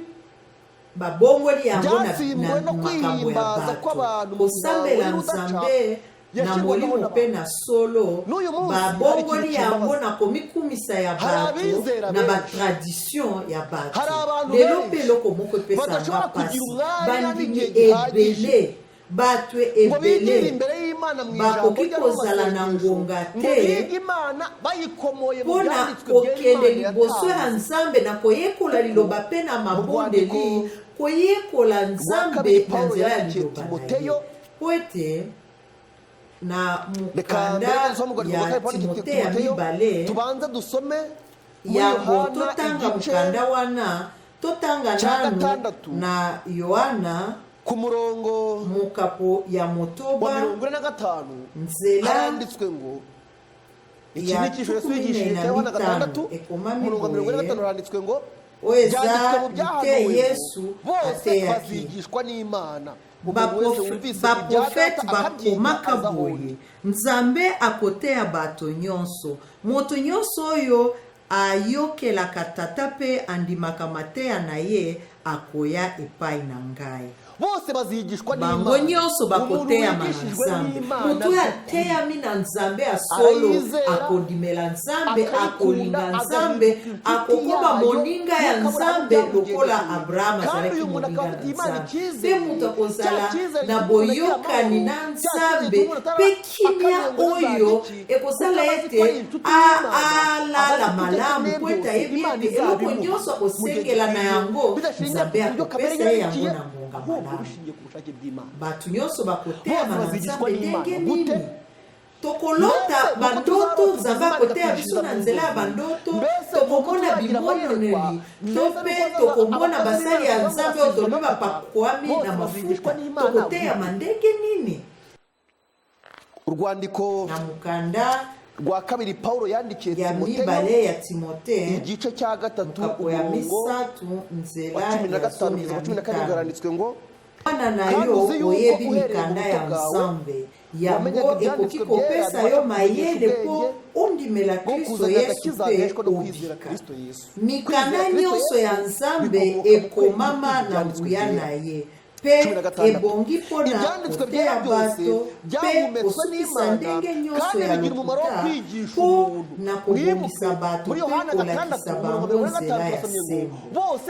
babongoli yango na byasimbuwe no makambo ya kwihimbaza bato kw'abantu mu mihango kosambela y'urudaca Nzambe na molimo mpe na solo babongoli yango na komikumisa ya bato na batradition ya bato. Lelo mpe eloko moko epesanga mpasi, bandimi ebele bato ebele bakoki kozala na ngonga te mpona kokende liboso ya Nzambe na koyekola liloba mpe na mabondeli, koyekola Nzambe na nzela ya liloba na ye. Po ete na mukanda ya Timote ya mibale yango totanga mukanda wana, totanga nanu na Yohana ku murongo mukapo ya motoba 45 nzela handitswe ngo iki ni kisho Yesu yigishije Yohana 6 murongo 45 handitswe ngo oeza ite Yesu ateya yigishwa n'Imana. baprofete bakomaka boye Nzambe akoteya bato nyonso, moto nyonso oyo ayokelaka tata mpe andimaka mateya na ye akoya epai na ngai. Bose bazigishwa n'Imana, bango nyonso bakoteya na Nzambe. Mutu ateyami na Nzambe asolo akondimela Nzambe, akolinga Nzambe, akokoba moninga ya Nzambe lokola Abraham azalaki moninga na Nzambe. Mpe mutu akozala na boyokani na Nzambe mpe kimia oyo ekozala ete alala malamu po ete ayebi ete eloko nyonso akosengela na yango Nzambe akopesa ye yango na bato nyonso bakoteyama na Nzambe ndenge nini. Tokolota bandoto Nzambe akoteya biso na nzela ya bandoto, tokomona bimononeli to mpe tokomona basali ya Nzambe oyo tolobi bapakwami na mafuta, tokoteyama ndenge nini. Urwandiko na mukanda rwa kabiri Paulo yandikiye ya mibale ya Timote igice cya 3 ya misatu nzela ya 15 yaranditswe ngo Bana na yo oyebi mikanda ya Nzambe yango ekoki kopesa yo mayele po ondimela Kristo Yesu pe obika. Mikanda nyonso ya Nzambe ekomama na nguya na ye pe ebongi mpona koteya bato pe kosukisa ndenge nyonso ya lokuta po na kobongisa bato pe kolakisa bango nzela ya sembo.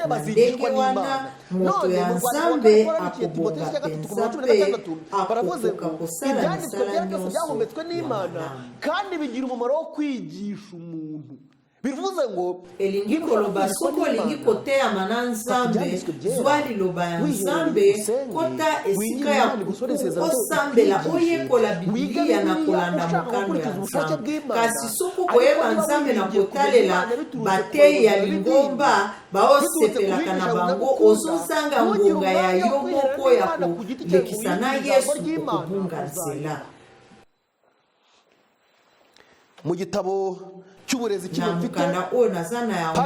Na ndenge wana moto ya Nzambe akobonga penza pe akokoka kosala misala nyonso ya malamu. Kandi bigira umumaro wo kwigisha umuntu. Bivuze ngo elingi koloba soko elingi koteyama na Nzambe, zwa liloba ya Nzambe, kota esika ya osambela oyekola Biblia na kolanda mokano ya Nzambe. Kasi soko koyeba Nzambe na kotalela bateyi ya lingomba baosepelaka na bango, ozozanga ngonga ya yo moko ya kolekisa na Yesu okobunga nzela. Mu gitabo cy'uburezi cy'umukanda oyo nazana yango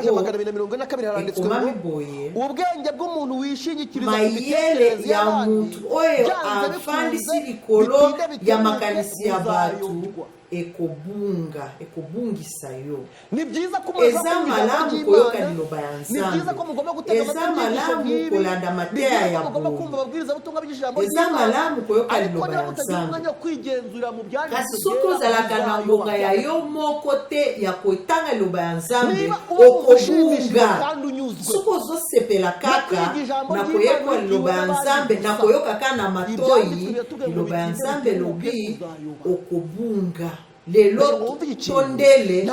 ubwenge bw'umuntu wishingikiriza ku mitekerereze ya muntu oyo afandisi likolo ya makanisi ya batu ekobungisa yo. Eza malamu koyoka liloba ya Nzambe, eza malamu kolanda mateya ya Mungu, eza malamu koyoka liloba ya Nzambe. Kasi soki ozalaka na ngonga ya yo moko te ya kotanga liloba ya Nzambe, okobunga. Soki ozosepela kaka na koyeba liloba ya Nzambe, na koyoka kaka na matoyi liloba ya Nzambe lobi, okobunga. Lelo tondele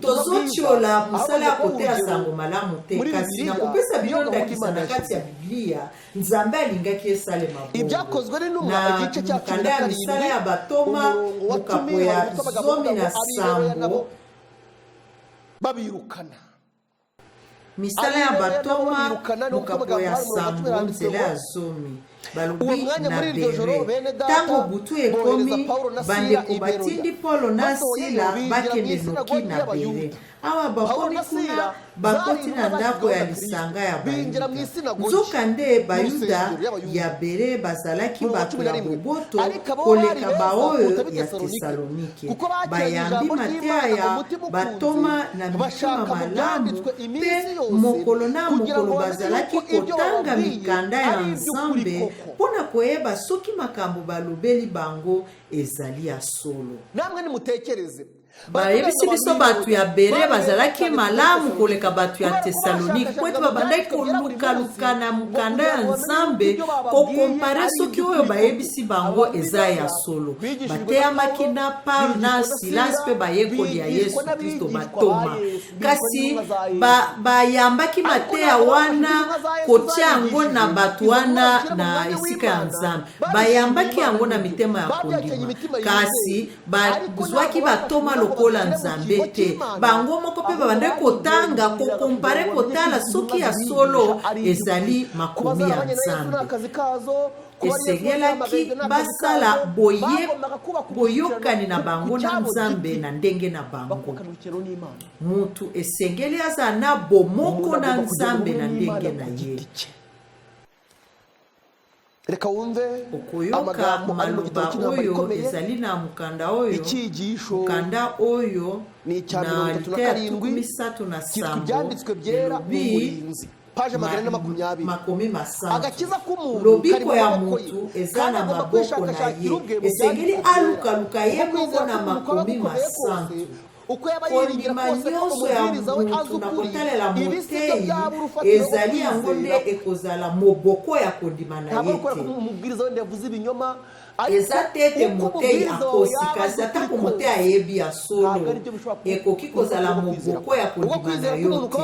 tozotiola musala ya koteya sango malamu te, kasi na kopesa bilondakisa na kati ya Biblia Nzambe alingaki esalema bongo. Na mukanda ya misala ya batoma mukapo ya 17 babirukana misala ya batoma mukapo ya sambo nzela ya 10 balobi na bere. Tango butu ekomi bandeko batindi Paulo na Sila bakende noki na bere. Awa baponi kuna bakoti na ndako ya lisanga ya Bayuda. Nzoka nde Bayuda ya bere bazalaki bato ya boboto koleka baoyo ya Tesalonike. Bayambi mateya ya batoma na mituma malamu pe mokolo na mokolo bazalaki kotanga mikanda ya Nzambe mpona koyeba soki makambo balobeli bango ezali ya solo. Namwe nimutekereze bayebisi biso bato ya Bere bazalaki malamu koleka bato ya Tesalonike po ete babandaki kolukaluka na mokanda ya Nzambe kokompare soki oyo bayebisi bango eza ya solo. Bateyamaki na Paulo na Silas mpe bayekoli ya Yesu Kristo batoma, kasi bayambaki mateya wana kotia yango na bato wana na esika ya Nzambe, bayambaki yango na mitema ya kondima, kasi bazwaki batoma lokola Nzambe te. Bango moko pe babandaki kotanga kokompare kotala soki ya solo ezali makomi ya Nzambe. Esengelaki basala boyokani na bango na Nzambe na ndenge na bango. Mutu esengeli aza na bomoko na Nzambe na ndenge na ye. Okoyoka maloba oyo ezali na mukanda oyo, mukanda oyo na litera 37 elobi makomi masantu. Lobiko ya mutu eza na maboko na ye, esengeli alukaluka ye moko na makomi masantu. Kondima nyonso ya mutu na kotalela moteyi ezali yango nde ekozala moboko ya kondima na ye te. Eza tete moteyi akosi, kasi atako moteyi ayebi ya solo ekoki kozala moboko ya kondima na yo te.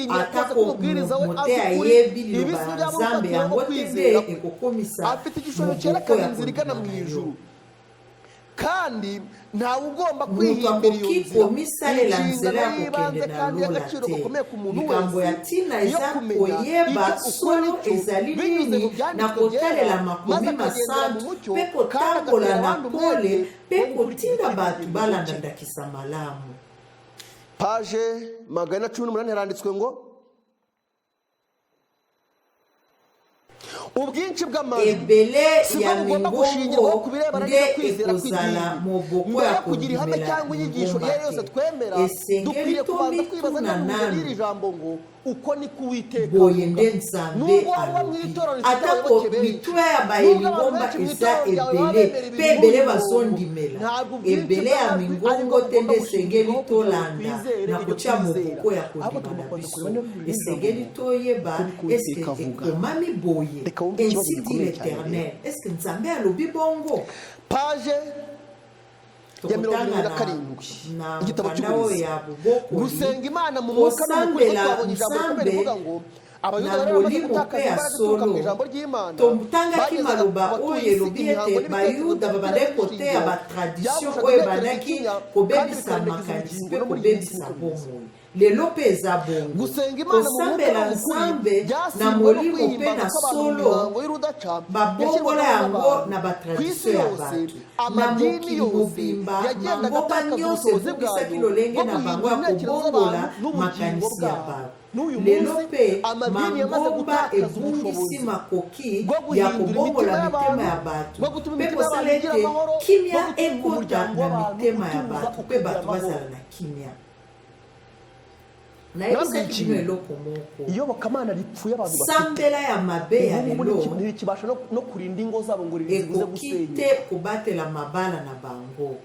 Atako moteyi ayebi liloba ya Nzambe yango te nde ekokomisa moboko ya kondima na yo. Kandi ntawe ugomba kwihimbira iyo nzira komisalela nzela ya kokende na lola te. Likambo ya ntina eza koyeba solo ezali nini na kotalela makomi masantu mpe kotambola na pole mpe kotinda bato balanda ndakisa malamu. Page 118 heranditswe ngo ubwinshi bw'amajwi ya mingongo nde ekozala moboko ya kondimela mingomba te. Esengeli tomituna nanu boye nde Nzambe alobi. Atako mituna ya bayelingomba eza ebele mpe ebele bazondimela, ebele ya mingongo te nde esengeli tolanda na kotia moboko ya kondima na biso. Esengeli toyeba eske ekomami boye, ainsi dit l'Éternel. Est-ce que Nzambe alobi bongo? Page ya 27 igitabo cy'uburinzi. Gusenga Imana mu mwuka n'ukuri twabonye ijambo rikomeye rivuga ngo na molimo mpe ya solo totangaki maloba oyo elobi ete bayuda babandaki koteya batraditio oyo ebandaki kobebisa makanisi mpe kobebisa bomoi. Lelo mpe eza bongo kosambela Nzambe na molimo mpe na solo babongola yango na batraditio ya bato. Na mokili mobimba mangomba nyonso ebungisaki lolenge na bango ya kobongola makanisi ya bato. Lelo mpe mangomba ebungisi makoki ya kobongola mitema ya bato mpe kosala ete kimia ekota na mitema ya bato mpe bato bazala na kimia. Nayebisaki bino eloko moko, iyobokamana ripfuye abantu bafite sambela ya mabe ya lelo kibasha no kurinda ingo zabo ngo ribuze gusenya. Ekokite kobatela mabala na bango.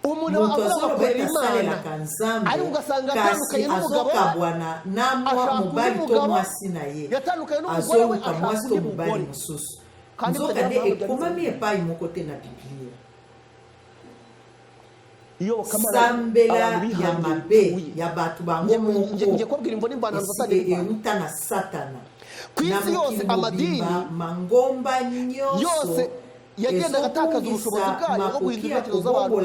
Umuntu azakorera Imana ariko ugasanga atandukanye n'umugabo azokabwana namwa mubali to mwasi na ye azoluka mwasi to mubali mususu nzoka nde ekomami epai moko te na Biblia. Sambela ya mabe ya batu bango moko euta na Satana na mokili mobimba mangomba nyonso yagendaga atakaza ubushobozi bwayo bwo guhindura intekerezo z'abantu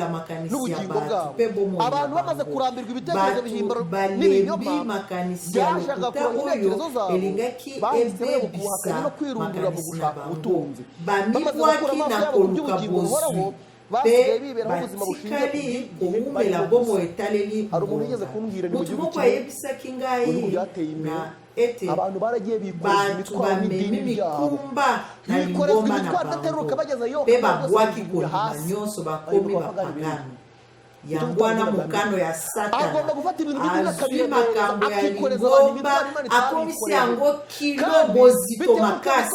n'ubugingo bwabo. Abantu bamaze kurambirwa ibitekerezo bihimbano n'ibinyoma byashaka kurambira intekerezo zabo bahisemo guhakana no kwirundura mu gushaka ubutunzi. Bamaze gukura amaso yabo ku by'ubugingo buhoraho basigaye biberaho ubuzima bushingiye ku kuumela bomo etaleli. Hari umuntu ugeze kumbwira ni mu gihugu cyateye imbere ete abantu baragiye bikoreza imitwaro n'idini ryabo bikoreza imitwaro idateruka bageze yo beba bwaki kondima nyonso bakomi bapagani yango wana mokano ya satana azwi makambo ya lingomba akomisi yango kilo bozito makasi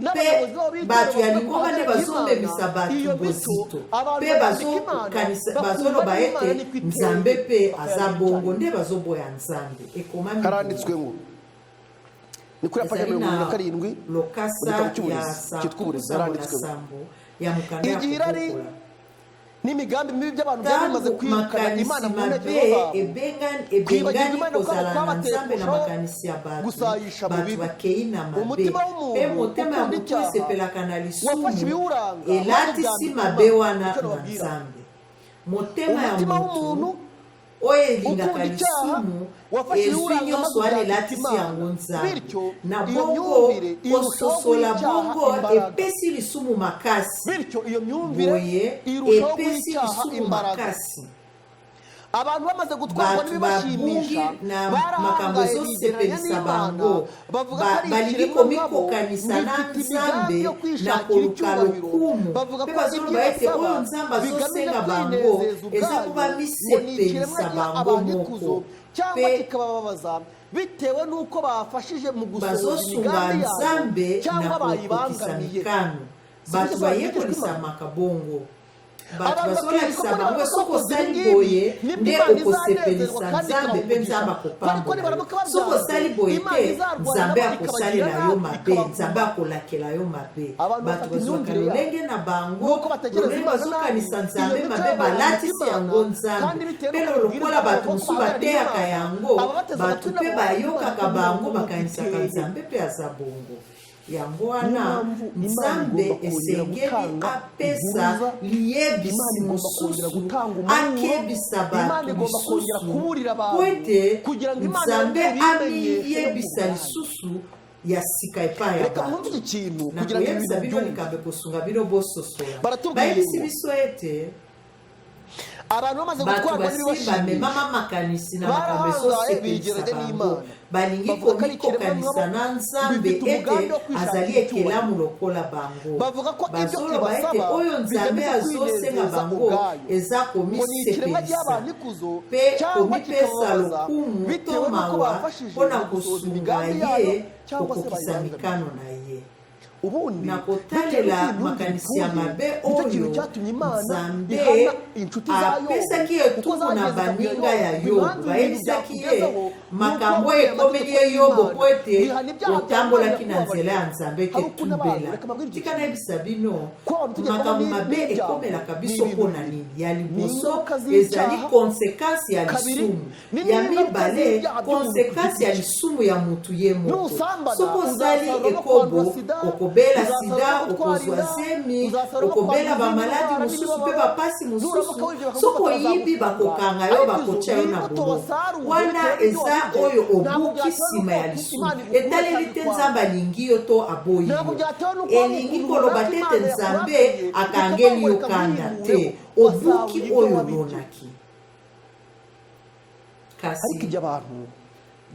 mpe bato ya lingomba nde bazomemisa bato bozito mpe bazoloba ete nzambe mpe aza bongo nde bazoboya nzambe ekomami ni kuri paja 27 lokasa ya sambo ya mukanda ya kubokola n'imigambi mibi by'abantu byamaze kwirukana Imana mu ntekerezo ebengani kozala na nzambe na makanisi ya bato bakeina mabe mpe motema ya motu esepelaka na lisumu elatisi mabe wana na nzambe motema ya motu oyo elingaka lisumu ezwi nyonso wana elatisi yango nzambe na bongo kososola bongo epesi lisumu makasi boye epesi lisumu makasi abantu bamaze gutwarwa n'ibibashimisha na makambo ezosepelisa bango balingi komikokanisa na nzambe na koluka lokumu mpe bazoloba ete oyo nzambe azosenga bango eza kuba misepelisa bango moko cyangwa kikabababaza bitewe n'uko bafashije mu gusohoza imigambi nzambe na kokokisa mikano bato bayekolisa makabongo bato bazolakisa bango soki osali boye nde okosepelisa nzambe mpe nzambe akopambola soki osali boye te nzambe akosalela yo mabe nzambe akolakela yo mabe bato bazwaka lolenge na bango lolenge bazokanisa nzambe mabe balatisi yango nzambe mpe lokola bato mosusu bateyaka yango bato mpe bayokaka bango bakanisaka nzambe mpe aza bongo yango wana nzambe esengeli apesa liyebisi mosusu akebisa bato lisusu po ete nzambe amiyebisa lisusu ya sika epai ya bato na koyebisa bino likambo ekosunga bino bososola bayebisi biso ete bato basimba memama makanisi na makambo ezosepelisa bango balingi komikokanisa na nzambe ete azali ekelamu lokola bango bazoloba ete oyo nzambe azosenga bango eza komisepelisa mpe komipesa lokumu to mawa mpona kosunga ye kokokisa mikano na ye na kotalela makanisi ya mabe oyo nzambe apesaki etumu na baninga ya yobo bayebisaki ye makambo ekomeli ye yobo po ete otambolaki na nzela ya nzambe ketubela tika nayebisa bino makambo mabe ekomelaka biso mpona nini ya liboso ezali konsekansi ya lisumu ya mibale konsekansi ya lisumu ya mutu ye moko soki ozali ekobo okobela sida okozwa semi okobela bamaladi mosusu mpe bapasi mosusu soki oyibi bakokanga yo bakotya yo na bomo wana eza oyo obuki nsima ya lisumu etaleli te nzambe alingi yo to aboyi yo elingi koloba te ete nzambe akangeli yo kanda te obuki oyo olonaki kasi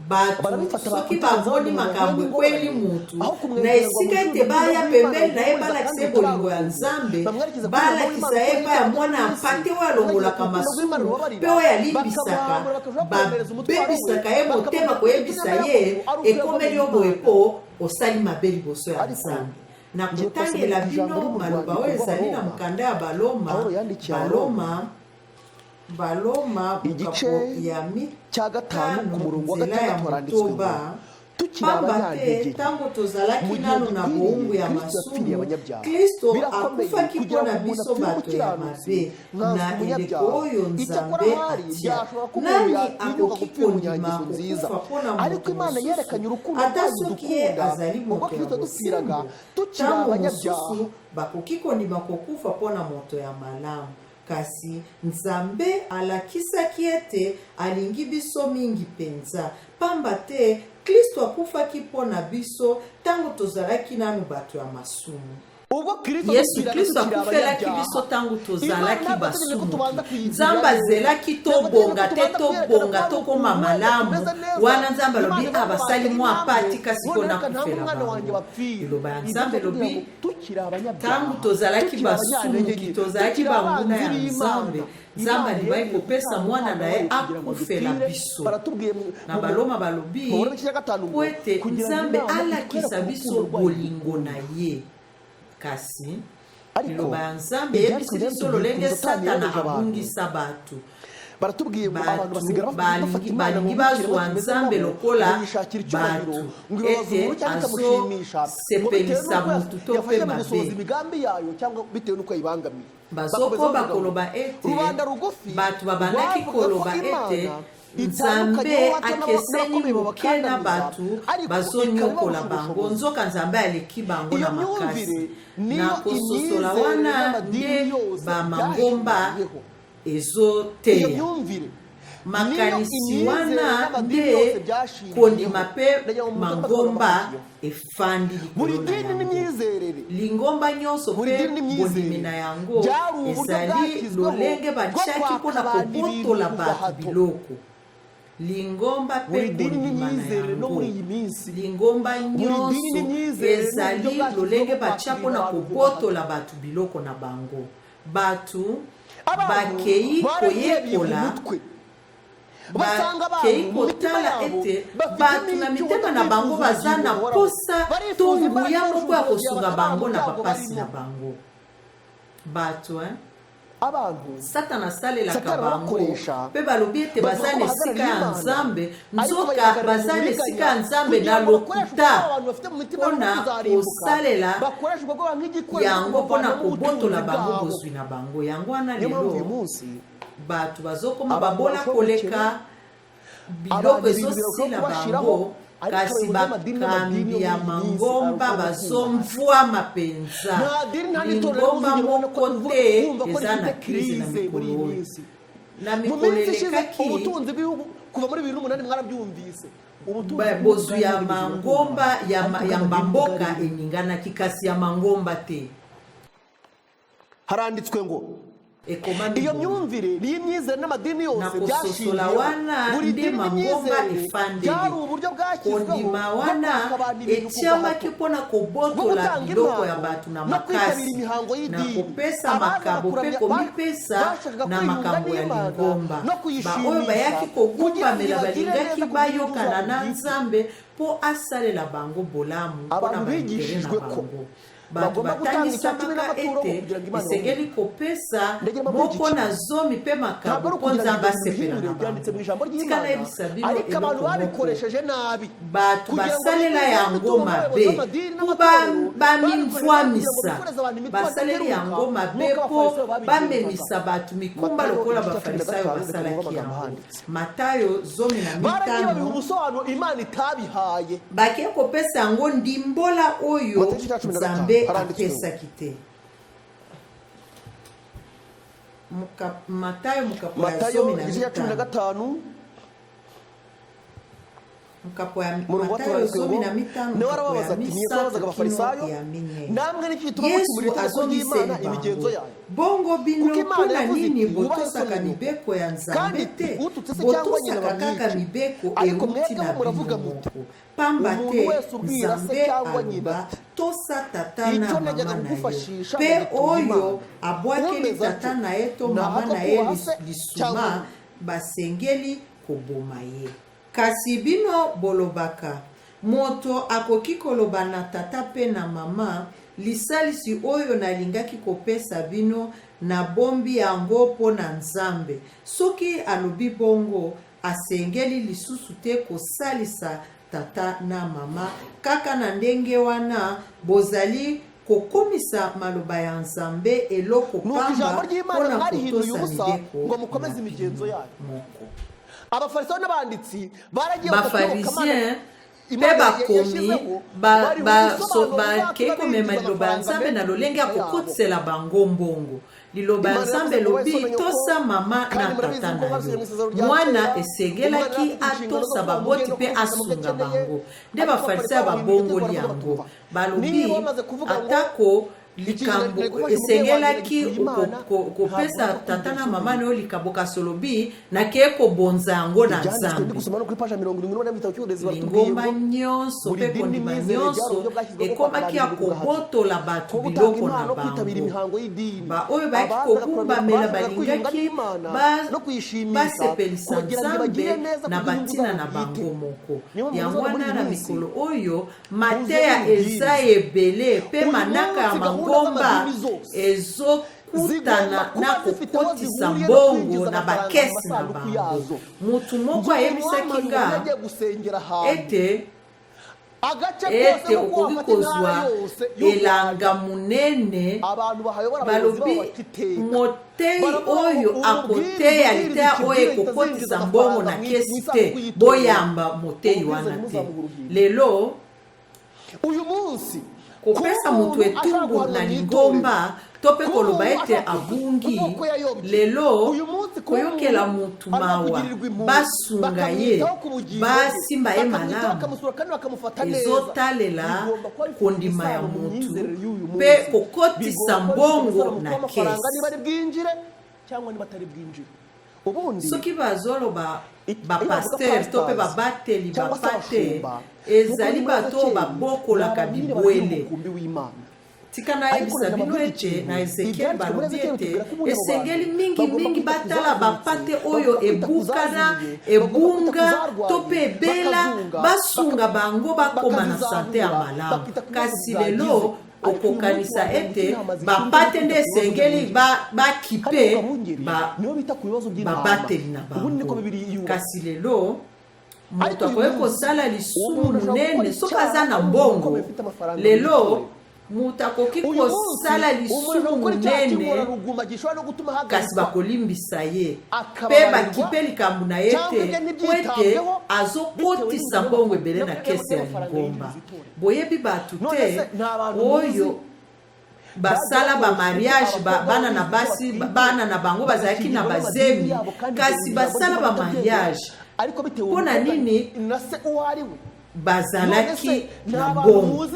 bato soki bamoni makambo ekweli mutu na esika ete baya pembeni na ye balakisa ye bolingo ya nzambe balakisa ye epai ya mwana ya mpate oyo alongolaka masumu mpe oyo alimbisaka babebisaka ye motema koyebisa ye ekomeli yo boye mpo osali mabe liboso ya nzambe na kotangela bino maloba oyo ezali na mokanda ya baloma igice cya gatanu ku murongo wa gatandatu haranditswe pamba te ntango tozalaki nano na boungu ya masumu kristo akufaki mpona biso bato ya mabe na eleko oyo nzambe atia nani akoki kondima kokufa mpona moto mosusu ata soki ye azali moto ya bosembo ntango mosusu bakoki kondima kokufa mpona moto ya malamu kasi nzambe alakisaki ete alingi biso mingi penza pamba te kristo akufaki mpona biso ntango tozalaki nanu bato ya masumu yesu kristo akufelaki biso ntango tozalaki basumuki nzambe azelaki tobonga te tobonga tokoma malamu wana nzambe alobi abasali mwa apati kasi mpona kufela bango eloba ya nzambe elobi ntango tozalaki basumuki tozalaki banguna ya nzambe nzambe alibai kopesa mwana na ye akufela biso na baloma balobi po ete nzambe alakisa biso bolingo na ye kasi liloba ya nzambe eyebisi biso lolenge satana abungisa bato balingi bazwa nzambe lokola bato ete azosepelisa mutu to mpe mabe bazokoba koloba ete bato babandaki koloba ete nzambe akeseni moke na bato bazonyokola bango nzoka nzambe aleki bango na makasi na kososola wana nde bamangomba ezoteya makanisi wana nde kondima mpe mangomba efandi likolo na yango lingomba nyonso mpe bondimi na yango ezali lolenge batiaki mpona kobotola bato biloko lingomba pe bondima na yango lingomba nyonso ezali lolenge batia mpona kobotola bato biloko na bango bato bakei koyekola bakei kotala ete bato na mitema na bango baza na posa to nguya moko ya kosunga bango na bapasi na bango bato satana asalelaka bango mpe balobi ete baza na esika ya nzambe nzoka baza na esika ya nzambe na lokuta mpona kosalela yango mpona kobotola bango bozwi na bango yango wana lelo bato bazokoma babola koleka biloko ezosila bango kasi bakambi ya mangomba bazomvwama mpenza lingomba moko te eza na krizi na mikolo oyo na mikolo elekaki bozwi ya mangomba ya mbamboka eninganaki kasi ya mangomba te haranditswe ngo iyo myumvire niyo imyizere n'amadini yose byashingiye wana nde mangomba efandeli kondima wana etiamaki mpona kobotola biloko ya bato na makasi na kopesa makambo mpe komipesa na makambo ya lingomba baoyo bayaki kogumbamela balingaki bayokana na nzambe mpo asalela bango bolamu mpona baintere na bango bato batangisamaka ete esengeli kopesa moko na zomi mpe makambo mpo nzambe asepela na bango tika nayebisa bino eloko moko bato basalela yango mabe mpo bamimvwamisa basaleli yango mabe mpo bamemisa bato mikumba lokola bafarisayo basalaki yango matayo 15 bakie kopesa yango ndimbola oyo nzambe apesaki te matayo mukapo ya 15 mukapo ya matayo 15 mukapo ya misatu ya minye yesu azongiseli bango bongo bino mpona nini botosaka mibeko ya nzambe te botosaka kaka mibeko euti na bino moko pamba te nzambe aloba tosa tata na mama na ye mpe oyo abwakeli tata na ye to mama na ye lisuma basengeli koboma ye kasi bino bolobaka moto akoki koloba na tata mpe na mama lisalisi oyo nalingaki kopesa bino na bombi yango mpo na nzambe soki alobi bongo asengeli lisusu te kosalisa tata na mama kaka na ndenge wana bozali kokomisa maloba ya nzambe eloko pamba mpona kotosa mibeko na bino moko abafarisayo n'abanditsi baragiye bafarisien mpe bakomi bakei komema liloba ya nzambe na lolenge ya kokotisela bango mbongo liloba ya nzambe elobi tosa mama na tata na yo mwana esengelaki atosa baboti mpe asunga bango nde bafariseo babongoli yango balobi atako likambo esengelaki kopesa tata na mama nayo likambo kasolobi nakeye kobonza yango na nzambe. Lingomba nyonso mpe kondima nyonso ekomaki ya kobotola bato biloko na bango. Baoyo bayaki kokumbamela balingaki basepelisa nzambe na batina na bango moko. Yango wana na mikolo oyo mateya eza ebele mpe manaka ya mangomba ezokutana na kokotisa mbongo na bakesi na bango. Mutu moko ayebisaki nga ete okoki kozwa elanga munene balobi motei oyo akoteya liteya oyo ekokotisa mbongo na kesi te boyamba motei wana te. Lelo kopesa mutu etumbu na lingomba to mpe koloba ete abungi, lelo koyokela mutu mawa basunga ye basimba ye malamu ezotalela kondima ya mutu mpe kokotisa mbongo na kesi. Soki bazoloba bapaster to mpe babateli bapate ezali bato babokolaka bibwele. Tika na yebisa bino ete na Ezekiel balobi ete esengeli mingi batala bapate oyo ebukana ebunga to mpe ebela basunga bango bakoma na sante ya malamu. Kasi lelo okokanisa ete bapate nde esengeli bakipe babateli na bango. Kasi lelo moto akoye kosala lisumu munene soki aza na mbongo. Lelo mutu akoki kosala lisumu munene kasi bakolimbisa ye mpe bakipe likambo na ye te po ete azokotisa mbongo ebele na kese ya lingomba. Boyebi bato te oyo basala bamariage bana na basi bana na bango bazalaki na bazemi kasi basala bamariage mpona nini bazalaki na bongo.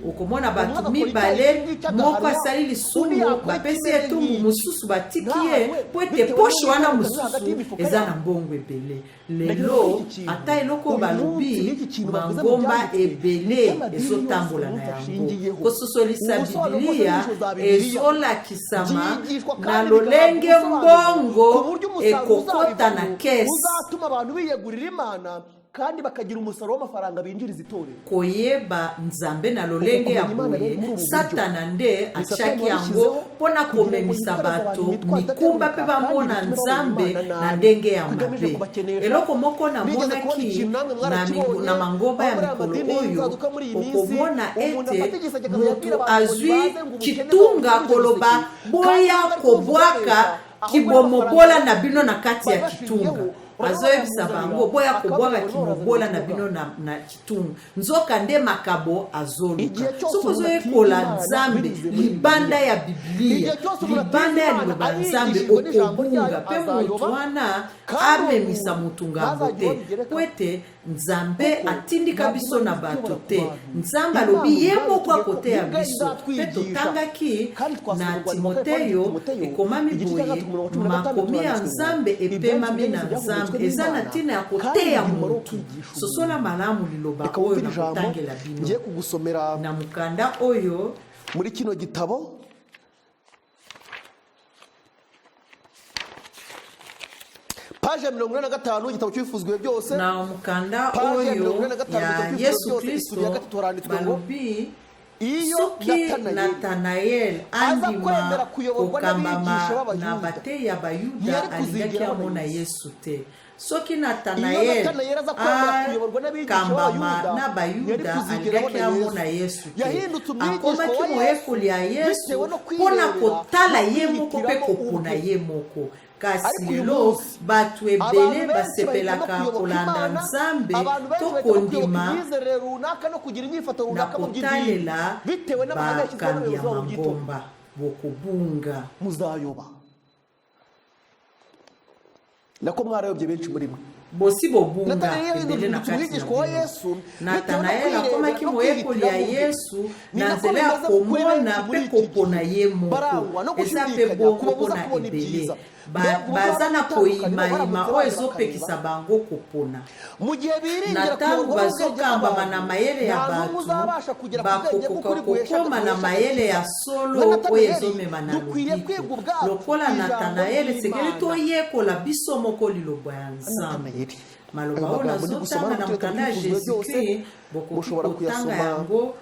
Okomona bato mibale moko asali lisumu bapesi etumbu mosusu batiki ye po ete poshe wana mosusu eza na mbongo ebele. Lelo ata eloko balobi mangomba ebele ezotambola na yango. Kososolisa Biblia ezolakisama na lolenge mbongo ekokota na kesi kandi bakagira umusaruro w'amafaranga binjiriza itorero. Koyeba nzambe na lolenge ya boye satana nde achaki yango pona komemisa bato mikumba pe bamona nzambe na ndenge ya mabe. Eloko moko na monaki na mangomba ya mikolo oyo okomona ete mutu azwi kitunga koloba boya kobwaka kibomobola na bino na kati ya kitunga. Azoyebisa bango boya kobwaka kimobola na bino na kitunga nzoka nde makabo azoluka. Soko ozoyekola nzambe libanda ya Biblia libanda ya liloba nzambe okobunga pe mutu wana amemisa mutu ngambo te po ete nzambe atindika biso na bato te. Nzambe alobi ye moko akoteya biso pe totangaki na Timoteyo ekomami boye makomi ya nzambe epemami na nzambe eza na ntina ya koteya mutu. Sosola malamu liloba oyo na kotangela bino na mukanda oyo muri kino gitabo paje 45 igitabo cyifuzwe byose na mukanda oyo ya Yesu Kristo balobi soki Nathanael andima kokambama na bate ya Bayuda alingaki amona Yesu te. Soki Nathanael akambama na Bayuda alingaki amona Yesu te. Akomaki moyekoli ya Yesu mpona kotala ye moko mpe kopona ye moko. Kasi lelo batu ebele basepelaka kolanda nzambe to kondima na kotalela bakambi ya mangomba bokobunga muzayoba nako mwarayobye benshi muri mwe bosi bobunga Natanaeli ebele na kati umwigishwa wa Yesu Natanaeli akomaki moyekoli ya Yesu na nzela ya komona mpe kopona ye moko eza mpe bongo mpona ebele baza na koyimayima oyo ezopekisa bango kopona na ntango bazokambama na mayele ya bato bakokoka kokoma na mayele ya solo oyo ezomema na lobiko lokola Natanaeli esengeli toyekola biso moko liloba ya Nzambe maloba oyo nazotanga na mokanda ya Jésus-Christ bokoki kotanga yango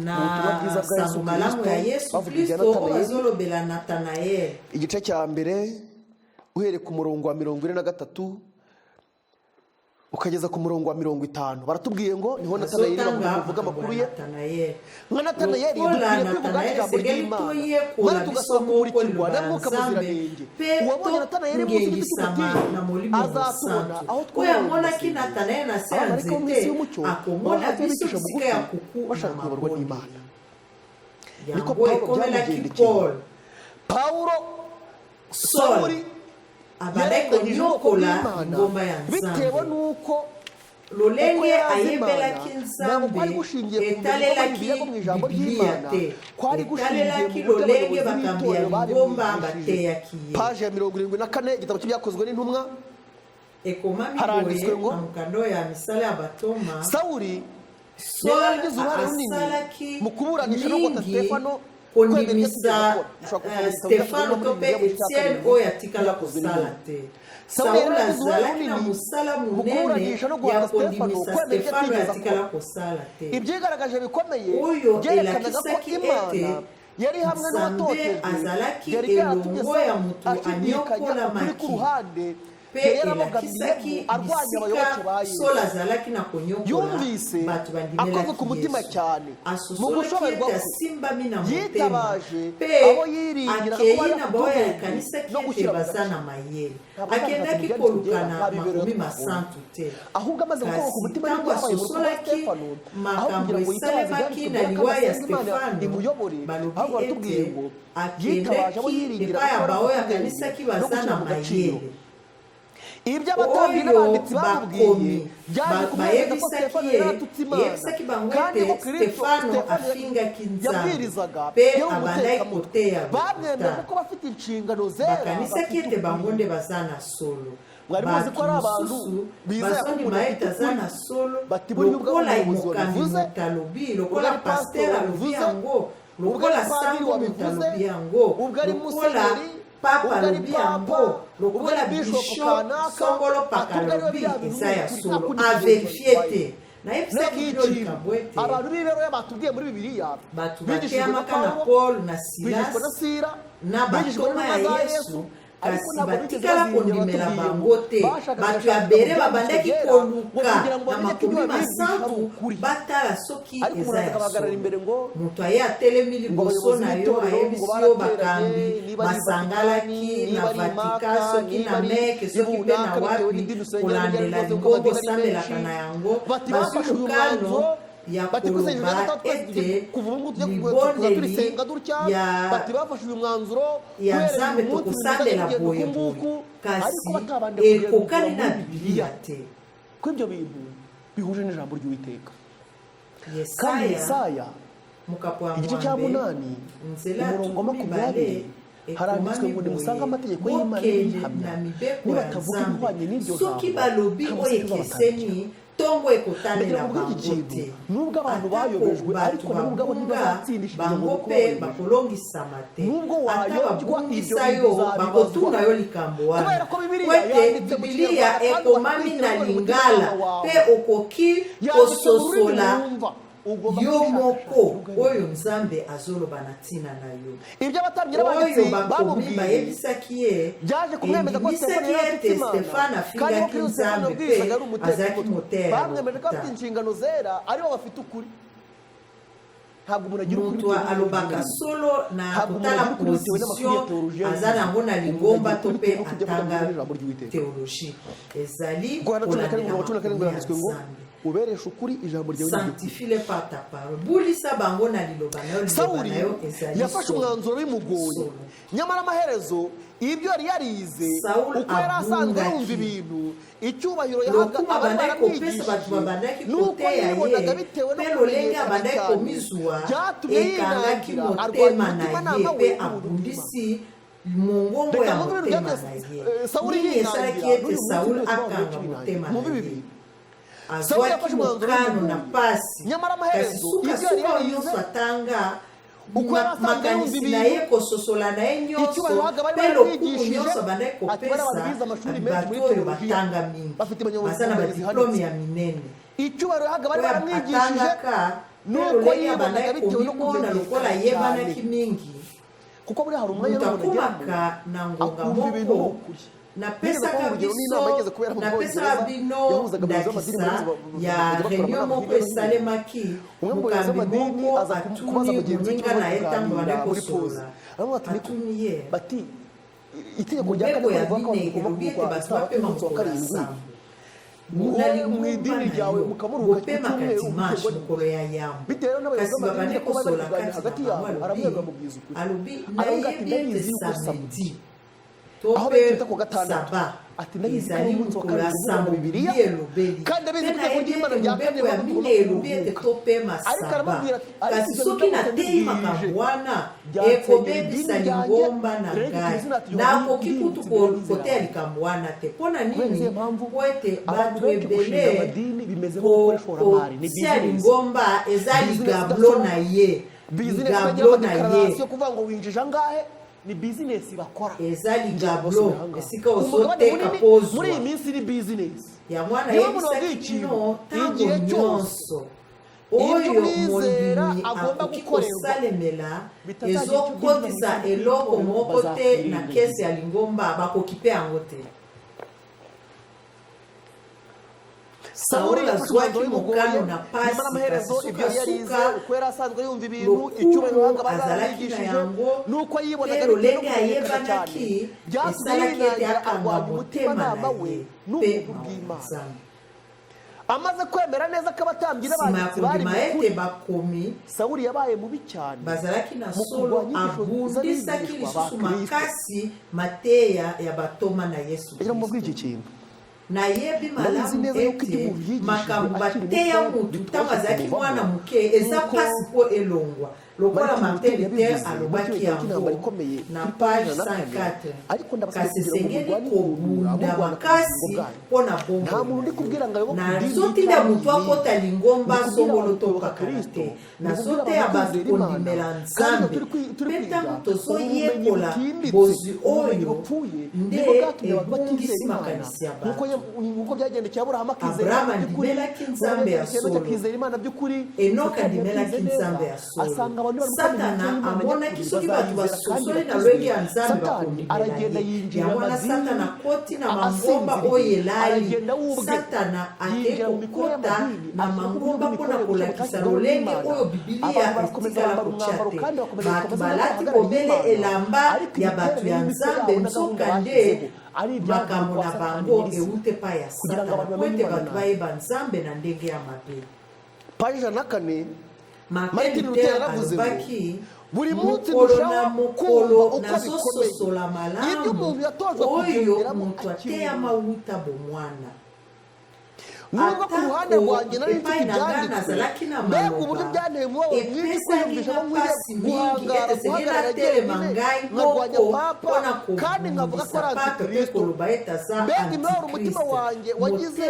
na sango malamu ya Yesu Kristo oyo bazolobela Natanaeli. Igice cya mbere uhere ku murongo wa 43 ukageza ku murongo wa 50 baratubwiye ngo niho Natanaeli bavuga amakuru ye nka Natanaeli dukwiye kwivuga ijambo ry'Imana mara tugasaba kumurikirwa na Mwuka Muziranenge uwabonye Natanaeli mu by'umutima azatubona aho twabona ki Natanaeli na sanzete akomona biso bisika ya kuku bashaka kuyoborwa n'Imana niko Paulo Sauli abadeko nyokola ngoma ya bitewe nuko lolenge ayebelaki Nzambe etalelaki Biblia te etalelaki lolenge bakambi ya ngomba bateyaki ye page ya 74 igitabo cy'ibyakozwe n'intumwa ekomami boye mukando ya misala ya batoma Sauli yaragize uruhare runini mu kuburanisha no gota Stefano kondimisa Stefano tope Etienne oyo atikala kosala te Sauli azalaki na musala munene ya kondimisa Stefano atikala kosala te ibyigaragaje bikomeye oyo elakisaki ete yari hamwe n'abatotejwe azalaki elongo ya mutu anyokolamaki pe elakisaki bisika sola azalaki na konyokola bato akoze ku mutima cyane mu gushoberwa asimbami na motema pe akei na boya yakanisaki ete baza na mayele akendaki kolukana makomi masantu te ahubwo amaze gukora ku mutima ntango asosolaki makambo esalemaki na liwa ya Stefano balobi ete akendaki epai ya baoyo akanisaki baza na mayele ibyo abatambyi n'abanditsi babwiye bayebisaki yebisaki bango ete Stefano afingaki Nzambe pe abandaki koteya bamwemera ko bafite inshingano zera bakanisaki ete bango nde baza na solo mwari muzi ko ari abantu bazondima ete aza na solo lokola mokambi mutalobi lokola paster alobi yango lokola sango mutalobi yango lokola papa lobi yango lokola bishop songolo pakalobi eza ya solo averifie te nayebisaki bino likambo ete abantu b'ibero batubwiye muri Bibiliya bato bateyamaka na Paul na Silas na batoma ya Yesu kasi batikala kondimela bango te bato ya bere babandaki koluka na makomi masantu batala soki eza ya solo moto aye atelemi liboso na yo ayebisi yo bakambi basangalaki na Vatika soki na meke soki mpe na wapi kolandela lingombo osambelaka na yango bazulukano ya koloba ete libondeli ya Nzambe tokosambela boye boye kasi ekokani na Bibiliya te ko ibyo bintu bihuje n'ijambo ry'Uwiteka Yesaya igice cya 8 umurongo 20 haranditswe ngo nimusange amategeko y'Imana y'ihamya nibatavuga ibihwanye n'iryo jambo soki balobi oyo ekeseni tongo ekotalela bango te nubwo abantu bayobejwe ariko nubwo abo ntibazatsindishije bango pe bakolongisama te ata babungisa yo bakotuna yo likambo wana kwete Bibiliya ekomami na lingala pe okoki kososola yo moko oyo Nzambe azoloba na ntina na yo ibyo abatambyi n'abanditsi bakomi bayebisaki ye byaje kumwemeza ko Stefano afingaki Nzambe pe azaki motera bamwemeje ko afite inshingano zera aribo bafite ukuri ntabwo umuntu agira ukuri mutu alobaka solo na kutala position aza nango na lingomba to pe atanga teologie ezali Rwanda 14 handitswe ngo uberesha ukuri ijambo ryawe. Sanctifie-les par ta parole. Bulisa bango na liloba nayo liloba nayo ezali. Yafashe umwanzuro bimugoye. Nyamara amaherezo ibyo yari yarize uko yari asanzwe yumva ibintu icyubahiro yahaga abari baramwigishije nuko yibonaga bitewe no kumenyesha byatumye yinangira arwanya umutimanama we abundisi mungongo ya mutema na ye. Sawuli yinangira Sawuli akanga mutema na ye. Sawuli yafashe umwanzuro na pasi. Nyamara amaherezo ibyo yari yarize atanga uko makanisi na ye kososola na ye nyonso pelo kuku nyonso bandaye kopesa bato oyo batanga mingi basana badiplomi ya minene icyubahiro yahaga bari baramwigishije nuko yibonaga bitewe no kumenya lokola yebanaki mingi kuko buri hari umwanya n'umuntu na ngonga moko na pesa bino ndakisa ya reunion moko esalemaki mukambi moko atuni muninga na etango banekosola atuni ye bati itegeko rya kane rivuga ko ubwite baswapema mukora sambu mu idini ryawe mukamuruka cyumweru mukoro ya yambo kasi babanekosola hagati yabo aramwega mu bwiza ukuri alubi na yebye samedi tope saba ati ndabizi ko umunsi wa kabiri uvuga Bibiliya kandi abizi ko itegeko ry'Imana rya kane ariko aramubwira ati soki nateye makabwana ekobebisa lingomba na ngai nakoki kutu koteya likambwana te mpona nini po ete bato ebele kosia lingomba eza ligablo na ye ligablo na ye kuvuga ngo winjije angahe ni business bakora ezali gablo esika osoteka pozo muri iminsi ni business ya mwana yebisakino tango nyonso oyo mondimi akoki kosalemela ezokotisa eloko moko te na kesi ya lingomba bakoki pe yango te. Sawuli azwaki mokano na pasi amaherezo ibyo yarize uko yari asanzwe yumva ibintu icyubahiro yahaga bazarigishije nuko yibonaga lenge ayebanaki esalaki ete akanga mutema we n'ubuntu bw'Imana. Amaze kwemera neza ko abatambyi n'abanditsi bari bakomi Sawuli yabaye mubi cyane bazaraki na solo abundisaki lisusu makasi mateya ya batoma na Yesu. Ira mu bw'iki kintu na yebi malamu ete makambo bateya mutu ntango azalaki mwana moke eza pasi mpo elongwa lokola Martin Luther alobaki yango na page 104 kasi esengeli kobunda makasi mpo na bongo nazotinda motu akota lingomba songolo to kakala te nazoteya bato kondimela Nzambe mpe ntango tozoyekola bozwi oyo nde ebungisi makanisi ya bato. Nuko byagendekeye Aburahamu Abraham ndimelaki Nzambe ya solo Enoka ndimelaki Nzambe ya solo Satana amonaki soki bato basosoli na lwenge ya Nzambe bakondimela ye yango Satana koti na mangomba oyo elali Satana akekokota na mangomba mpona kolakisa lolenge oyo Bibilia etikala kotya te bato balati kobele elamba ya bato ya Nzambe nzoka nde makambo na bango eute pa ya Satana po ete bato bayeba Nzambe na ndenge ya mabe. Page 4 Martin Luther alobaki buri munsi dushaka mukolo nazososola malamu oyo muntu ateya mawuta bomwana nubwo ku ruhande rwanjye nari mfite ibyanditswe mbega uburyo byanteye umubabaro mwinshi kwiyumvisha ko nkwiye guhangara nkarwanya papa kandi nkavuga ko ari antikristo. Mbega imibabaro umutima wanjye wagize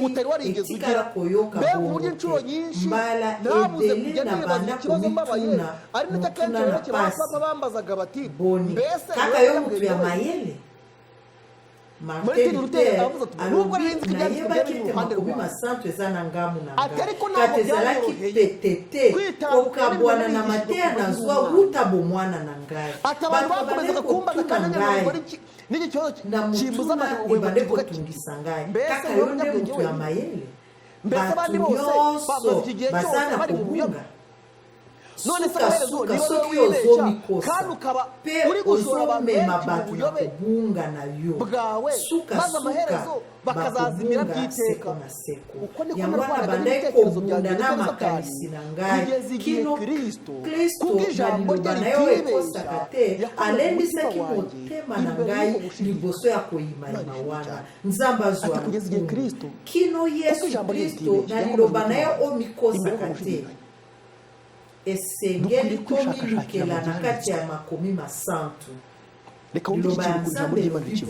utari warigeze ugira. Mbega uburyo inshuro nyinshi nabuze kujya nibaza ikibazo mbabaye ari nacyo akenshi abayoboke ba papa bambazaga bati mbese mayele Martin Luther alobi na yebaki te makomi masantu eza na ngamu na nga kati ezalaki petete okabwana na mateya na zwa wuta bomwana na ngai bato bakomeza kumbaza kandi n'iki kibazo kimbuza abantu ebande kotungisa ngai kaka yo nde mutu ya mayele bato nyonso basana kobunga sukasuka soki ozomikosa mpe ozomema bato na kobunga na yo sukasuka bakobunga seko na seko yango wana bandai kobunda na makanisi na ngai kino kristo na liloba na yo ekosaka te alendisaki motema na ngai liboso ya koyimayima wana nzambe azwa kino yesu kristo na liloba na yo omikosaka te esengeli tomilukela na kati ya makomi masantu liloba ya nzambe elobi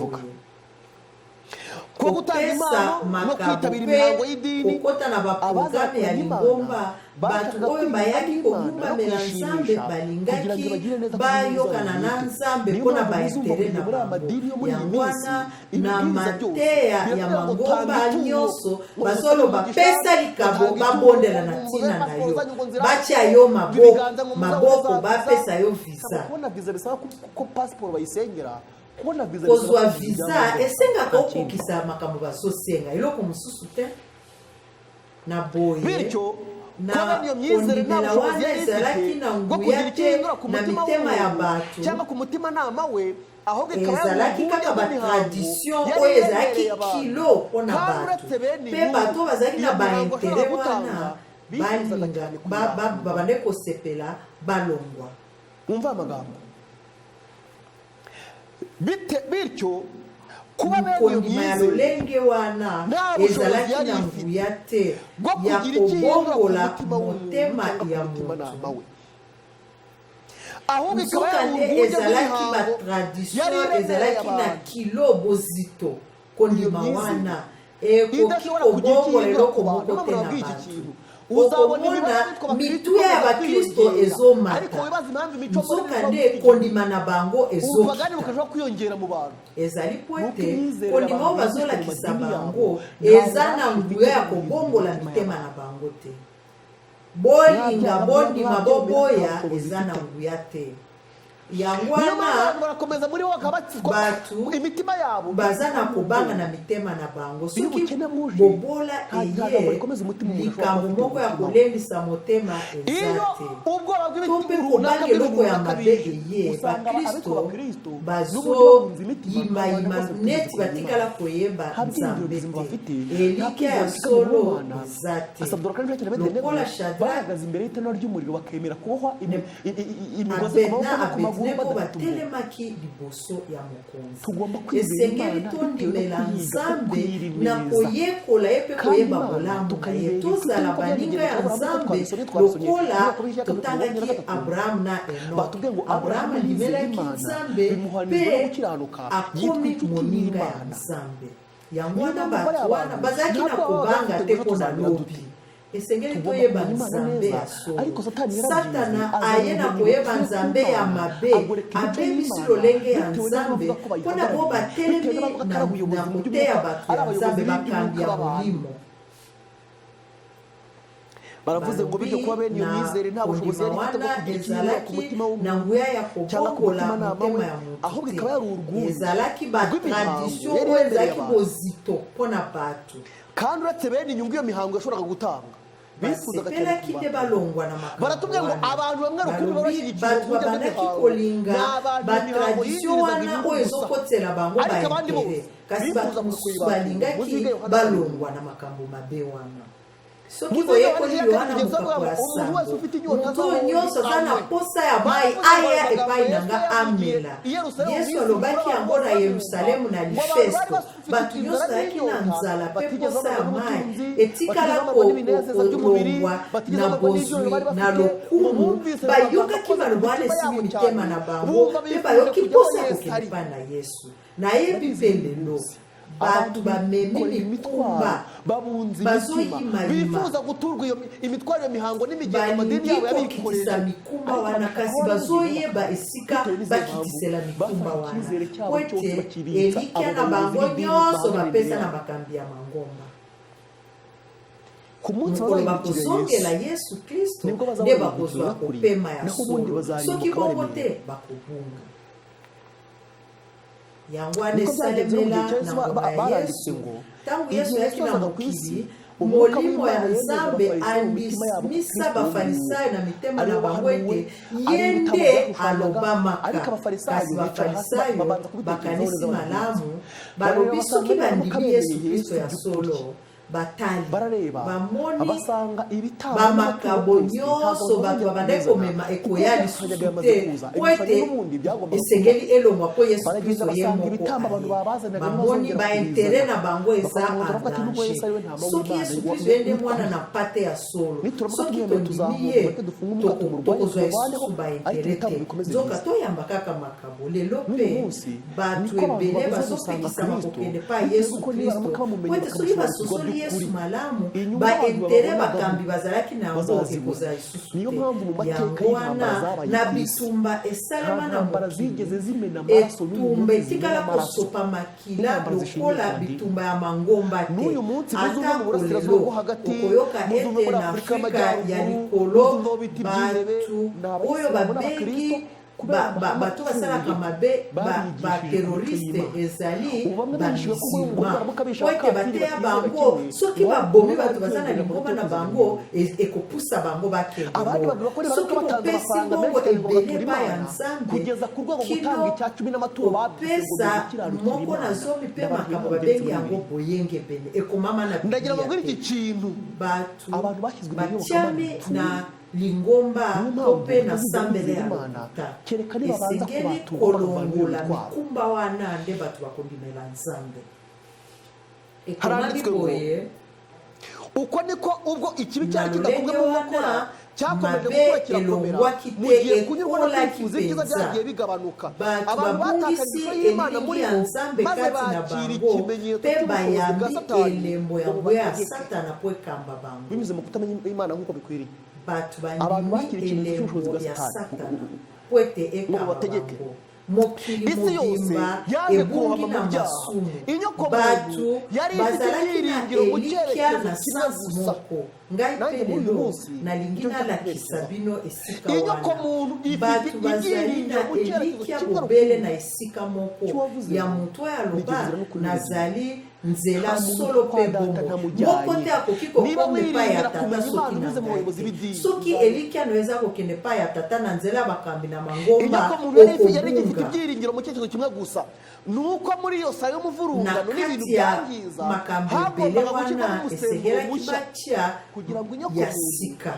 kopesa makambo mpe kokota na baprograme ya lingomba bato oyo bayaki kogumbamela nzambe balingaki bayokana na nzambe mpona baintere na bango yango wana na mateya ya mangomba nyonso bazoloba pesa likambo babondela na ntina na yo batya yo maboko bapesa yo visa kozwa visa esengaka okokisa makambo bazosenga eloko mosusu te na boye na kondimela wana ezalaki na nguya te na mitema ya bato ezalaki kaka batradition oyo ezalaki kilo mpona bato mpe bato bazalaki na baintere wana balinga babande kosepela balongwa umva amagambo bityo kuba kondima ya lolenge wana ezalaki na nguya te ya kobongola motema ya moto nzokande ezalaki batradition ezalaki na kilo bozito kondima wana ekoki kobongola eloko moko te na bato okomona mituya ya bakristo ezomata nzokande kondima na bango ezokita ezali po ete kondima oyo bazolakisa bango eza na nguya ya kobongola mitema na bango te bolinga bondima boboya eza na nguya te yango wana bato baza na kobanga na mitema na bango soki bobola eye likambo moko ya kolendisa motema eza te to mpe kobanga eloko ya mabe eye bakristo bazoyimayima neti batikala koyeba nzambe te elikya ya solo eza te lokola Shadraka Abednego batelemaki liboso ya mokonzi esengeli tondimela nzambe na koyekola ye mpe koyeba bolamu na ye tozala baninga ya nzambe lokola totangaki Abrahamu na Enoki Abrahamu andimelaki nzambe mpe akomi moninga ya nzambe yango wana bato wana bazalaki na kobanga te mpona lobi esengeli toyeba nzambe ya solo satana aye na koyeba nzambe ya mabe abebisi lolenge ya nzambe mpona bo batelemi na moteya bato ya nzambe bakambi ya molimo baravuze ngo bityo kuba bene yizere nta bushobozi yari ifite ku mutima w'umuntu na nguya ya kobogola motema ya moto aho bikaba yari urwungu ezalaki batradition oyo ezalaki bozito mpona bato kandi uretse bene inyungu iyo mihango yashoboraga gutanga bifuzaga cyane kite balongwa na makambo baratubwira ngo abantu bamwe rukundo barashyigikiye babandaki kolinga batradition wana oyo ezokotsela bango baintere kasi bato mosusu balingaki balongwa na makambo mabe wana soki boyekoli yohana mokakola sango moto oyo nyonso aza na posa ya mai aya epai na nga amela yesu alobaki yango na yerusalemu na lifesto bato nyonso ayaki na nzala mpe posa ya mai etikala kolongwa na bozwi na lokumu bayokaki maloba wana esili mitema na bango mpe bayoki posa ya kokende epai na yesu nayebi mpe lelo bato bamemi mikumba bazoyimayima bifuza guturwa imitwaro y'imihango n'imigenzo yabo yabikikisa mikumba wana kasi bazoyeba esika bakitisela mikumba wana kwete elikya na bango nyonso bapesa na bakambi ya mangomba mokolo bakozongela yesu kristo nde bakozwa kopema ya solo soki bongo te bakobunga yango wana esalemela na ngoma ya yesu ntango yesu ayaki na mokili molimo ya nzambe andimisa bafarisayo na mitema na bango ete ye nde alobamaka. Kasi bafarisayo bakanisi malamu balobi soki bandimi Yesu Kristo ya solo batali bamoni bamakabo nyonso bato babandaki komema ekoya lisusu te po ete esengeli elongwa po Yesu Kristo ye moko bamoni baintere na bango eza adanger. Soki Yesu Kristo ye nde mwana na pate ya solo, soki tondimi ye tokozwa lisusu baintere te. Nzoka toyamba kaka makabo lelo mpe bato ebele bazopekisama kokende pa Yesu Kristo po ete soki basosoli Yesu malamu baintere bakambi bazalaki na yango ekozala lisusu te. Yango wana na bitumba esalema na mokili etumba etikala kosopa makila lokola bitumba ya mangomba te. Ata kolelo okoyoka ete na Afrika ya likolo batu oyo babengi bato basalaka mabe bateroriste ezali bamisima po ete bateya bango soki babomi bato baza na lingomba na bango ekopusa bango bakendelo. Soki bopesi bongo ebele ba ya Nzambe kino kopesa moko na zomi mpe makambo babengi yango boyenge bene ekomama na Biblia bato batiami na lingomba kope na sambele ya lokuta esengeli kolongola mikumba wana nde bato bakondimela Nzambe ekomami boye uko niko ubwo ikibi cyari kidakumwe mu gukora cyakomeje gukurikira elongwaki te ekolaki penza bigabanuka abantu batakaje y'Imana muri Nzambe kati na bango pe bayambi elembo yango ya Satana po ekamba bango binyuze mu kutamenya Imana nk'uko bikwiriye. Batu bandimi elembo ya Satana po ete ekamba bango mokili mobimba ebungi na masumu batu bazalaki na elikya na sansi moko. Ngai mpe lelo nalingi nalakisa bino esika wana batu bazali na elikya bobele na esika moko ya moto oyo aloba nazali nzela solo mpe bombo moko te akoki kokoma epai ya tata soki na ngai. Soki elikiano eza kokende epai ya tata na nzela bakambi na mangomba okobunga nuko muri iyo sayo muvurungano n'ibintu byangiza makambo ebele wana esengelaki batya ya sika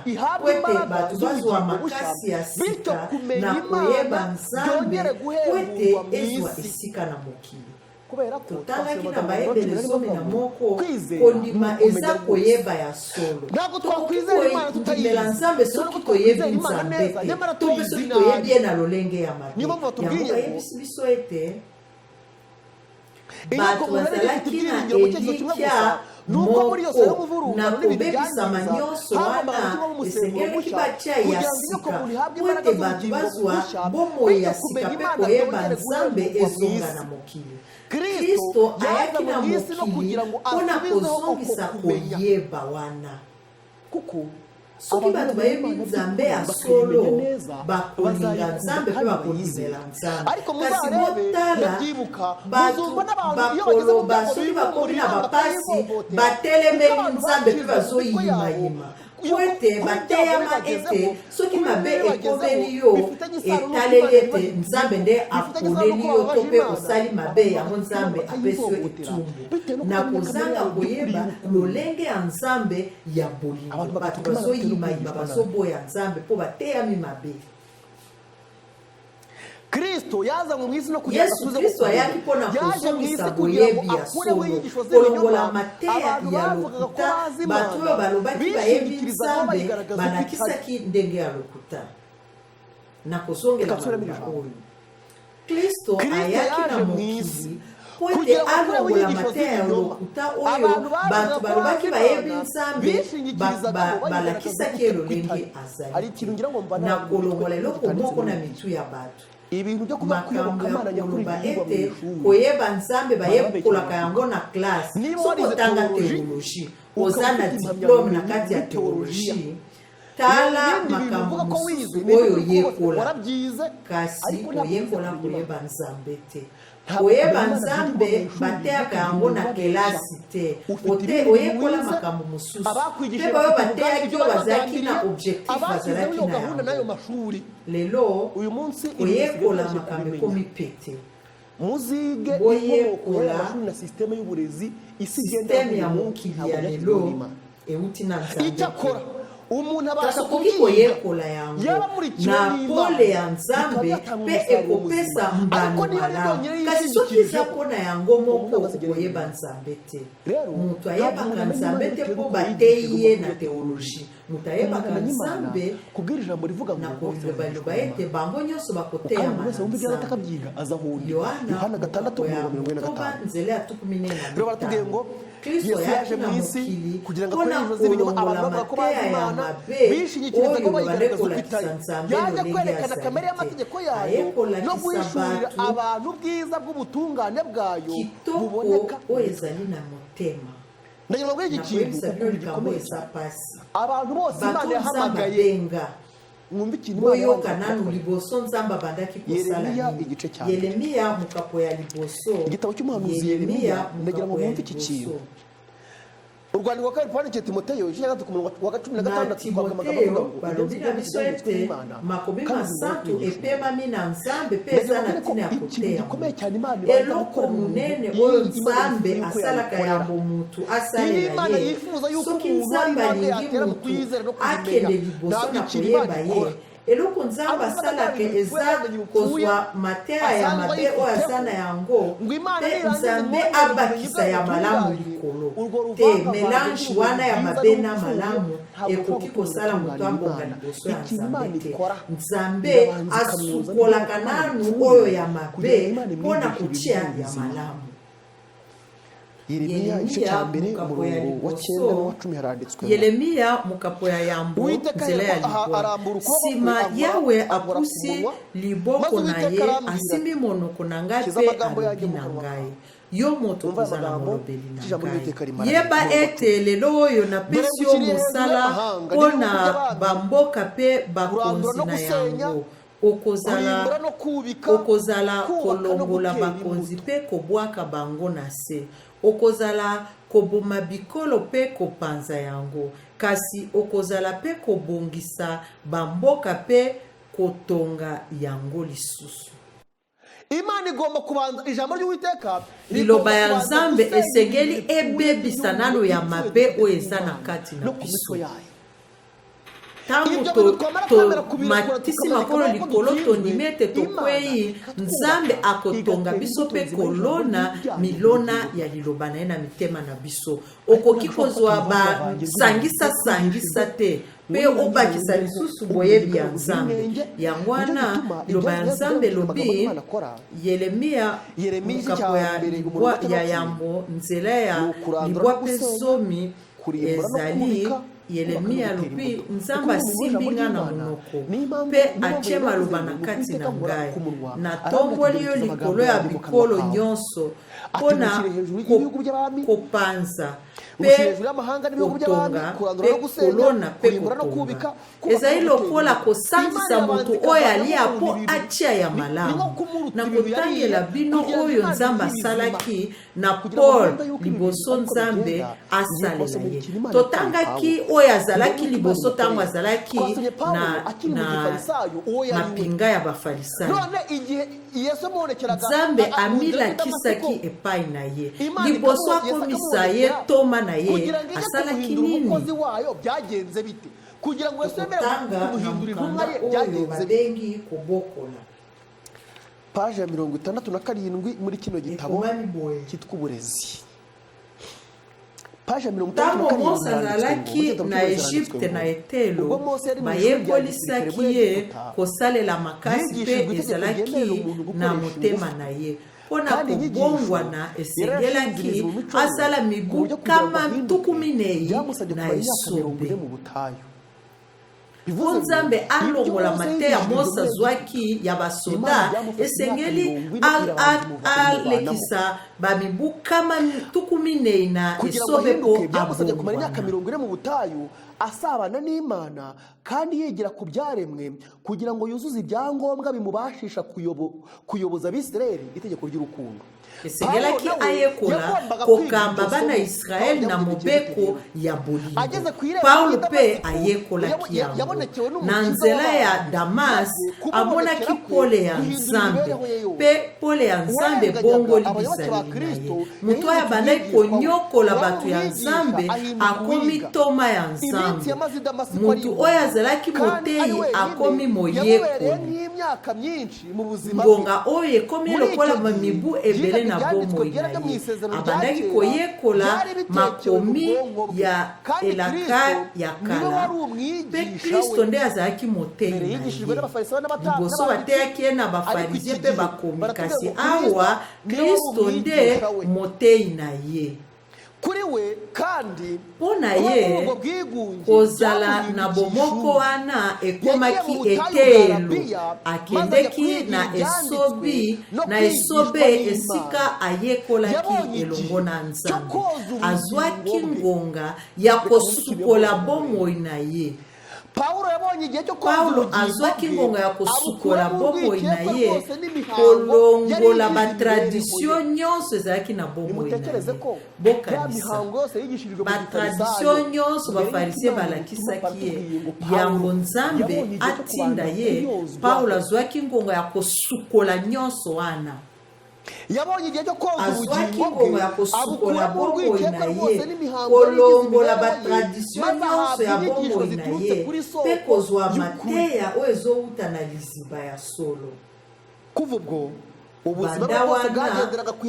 po ete bato bazwa makasi ya sika na koyeba Nzambe po ete ezwa esika na mokili. Totangaki na bayebele zomi na moko kondima eza koyeba ya solo. Tokondimela Nzambe soki toyebi Nzambe te to mpe soki toyebi ye na lolenge ya mabe. Yango bayebisi biso ete bato bazalaki na elikya moko na kobebisama nyonso wana esengelaki batya ya sika po ete bato bazwa bomoi ya sika mpe koyeba Nzambe ezonga na mokili. Kristo ayaki na mokili mpona kozongisa koyeba wana. Soki bato bayebi Nzambe ya solo bakolinga Nzambe mpe bakondimela Nzambe. Kasi botala bato bakoloba soki bakomi na bapasi batelemeli Nzambe mpe bazoyimayima po ete bateyama ete soki mabe ekomeli yo etaleli ete Nzambe nde aponeli yo to mpe osali mabe yango Nzambe apesi yo etumbu na kozanga koyeba lolenge ya Nzambe ya bolingo. Bato bazoyimayima bazoboya Nzambe mpo bateyami mabe. Kristo yaza mu isi no kugira Yesu Kristo ayaki mpona kozongisa boyebi ya solo kolongola mateya ya lokuta bato oyo balobaki bayebi Nzambe balakisaki ndenge ya lokuta na kozongela oyo. Kristo ayaki na mokili po ete alongola mateya ya lokuta oyo bato balobaki bayebi Nzambe balakisaki elolenge azali na kolongola eloko moko na mitu ya bato. Makambo ya koloba ete koyeba Nzambe bayekolaka yango na klase. Soki otanga teologie oza na diplome na kati ya teologie tala makambo mosusu oyo yekola warabyize kasi oyekola koyeba nzambe te koyeba nzambe bateyaka yango na kelasi te oyekola makambo mosusu mpe bayo bateyaki oyo bazalaki na objectif bazalaki na yango lelo oyekola makambo ekomi pete muzige boyekola na systeme y'uburezi systeme ya mokili ya lelo euti na nzambe icyakora umuntu abasha koyekola yango na pole ya nzambe mpe ekopesa mbano malamu kasi soki eza mpona yango moko koyeba nzambe te moto ayebaka nzambe te mpo bateyi ye na teologie moto ayebaka nzambe kubwira ijambo rivuga na kolobaloba ete bango nyonso bakoteyama na nzambe Yohana 6:45 nzela ya 15 Kristo yaje mu isi kugira ngo akore ibibazo birimo abantu bavuga ko bazi Imana bishingikiriza ko bayigaragaza ufitayo yaje kwerekana kamere y'amategeko yayo no guhishurira abantu ubwiza bw'ubutungane bwayo buboneka oyezali na motema ndagira ngo iki kintu gikomeye abantu bose Imana yahamagaye mwumva ikintu boyo kananu liboso nzamba bandaki kusala Yeremiya mukapo ya liboso igitabo cy'umuhanuzi Yeremiya ndagira ngo mwumve iki kintu urwandiko rwa kabiri Pawulo Timoteyo ishaka ku murongo wa 16 kwa magambo balobina biswete makobi masantu epema mina nzambe pesa na tina kotea eloko munene oyo nzambe asalaka yango mutu asalela ye soki nzambe alingi mutu akende liboso na koyeba ye eloko nzambe asalaka eza kozwa mateya ya mabe oyo aza na yango mpe nzambe abakisa ya malamu likolo te melange wana ya mabe na malamu ekoki kosala moto abonga liboso ya nzambe te nzambe asukolaka nanu oyo ya mabe mpona kotia ya malamu Yeremiya igice cya mbere umurongo wa 9 n'uwa 10 haranditswe Yeremiya mukapo ya yambo nzela ya libo sima yawe akusi liboko na ye asimi monoko na ngai pe alobi na ngai yo moto kozala molobeli na ngai yeba ete lelo oyo napesi yo mosala mpona bamboka pe bakonzi na yango okozala kolongola bakonzi pe kobwaka bango na se okozala koboma bikolo pe kopanza yango kasi okozala pe kobongisa bamboka pe kotonga yango lisusu Imana igomba kubanza ijambo ry'Uwiteka liloba ya nzambe esengeli ebebisa nano ya mabe oyo eza na kati na biso tango matisi makolo likolo tondimi ete tokwei nzambe akotonga biso mpe kolona milona ya liloba na ye na mitema na biso okoki kozwa basangisa te mpe obakisa lisusu boyebi ya nzambe yango wana liloba ya nzambe elobi Yeremiya mukapo ya yambo nzela ya libwa mpe zomi ezali Yeremiya lobi nzambe asimbi nga na monoko mpe atie maloba na kati na ngai natomboli yo likolo ya bikolo nyonso mpona kopanza mpe kotonga mpe kolona mpe kotonga ezali lokola kosangisa moto oyo alia mpo atia ya malamu na kotangela bino oyo nzambe asalaki na Paul liboso nzambe asalela ye totangaki oyo azalaki liboso ntango azalaki na mapinga ya bafarisayo nzambe amilakisaki epai na ye liboso akomisa ye toma na ye asalaki nini kotanga na mukanda oyo babengi kobokola paje ya 67 muri kino gitabo cyitwa uburezi ntango Mose azalaki na Egypte na etelo bayekolisaki ye kosalela makasi mpe ezalaki na motema na ye mpona kobongwana esengelaki asala mibu 14 na esobe mpo nzambe alongola mateya mose azwaki ya basoda esengeli alekisa bamibu kama 14 na esobe po byamusabye kumara imyaka 40 mu butayu asabana n'Imana kandi yegera ku byaremwe kugira ngo yuzuze ibyangombwa bimubashisha kuyoboza Abisirayeli itegeko ry'urukundo. esengelaki ayekola kokamba bana Israeli na mobeko ya bolingo. Paulo pe ayekolaki yango na nzela ya Damas amonaki pole ya Nzambe pe pole ya Nzambe bongoli bizaleli na ye. Mutu aya bandaki konyokola batu ya Nzambe akomi toma ya Nzambe. Mutu oyo azalaki moteyi akomi moyekoli. Ngonga oyo ekomi lokola mibu ebele na bomoi na ye. Abandaki koyekola makomi ya elaka ya kala pe Kristo nde azalaki moteyi na ye. Liboso bateyaki ye na bafarizien pe bakomi kasi awa Kristo nde moteyi na ye. Kuri we kandi pona ye kozala na bomoko wana ekomaki etelu akendeki na esobe esika ayekolaki elongo na Nzambe azwaki ngonga ya kosukola bomoi na ye. Paulo azwaki ngonga ya kosukola bomoi na ye kolongola batradisio nyonso ezalaki na bomoi na ye. Bokanisa batradisio nyonso bafarisien balakisaki ye yango Nzambe atinda ye. Paulo azwaki ngonga ya kosukola nyonso wana. Azwaki ngonga ya kosukola bomoi na ye kolongola batradisio nyonso ya bomoi na ye pe kozwa mateya oyo ezowuta na liziba ya solo. Kuva ubwo banda wana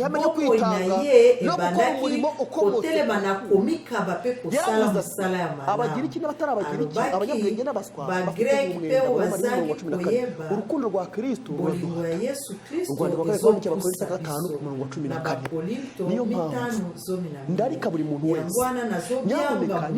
bomoi na ye ebandaki kotelema na komikaba pe kosala mosala ya malamu. Alobaki bagreki pe oyo bazali koyeba bolingo ya Yesu Kristo ezopusa biso na Bakorinto 5:12. Yango wana nazobyanga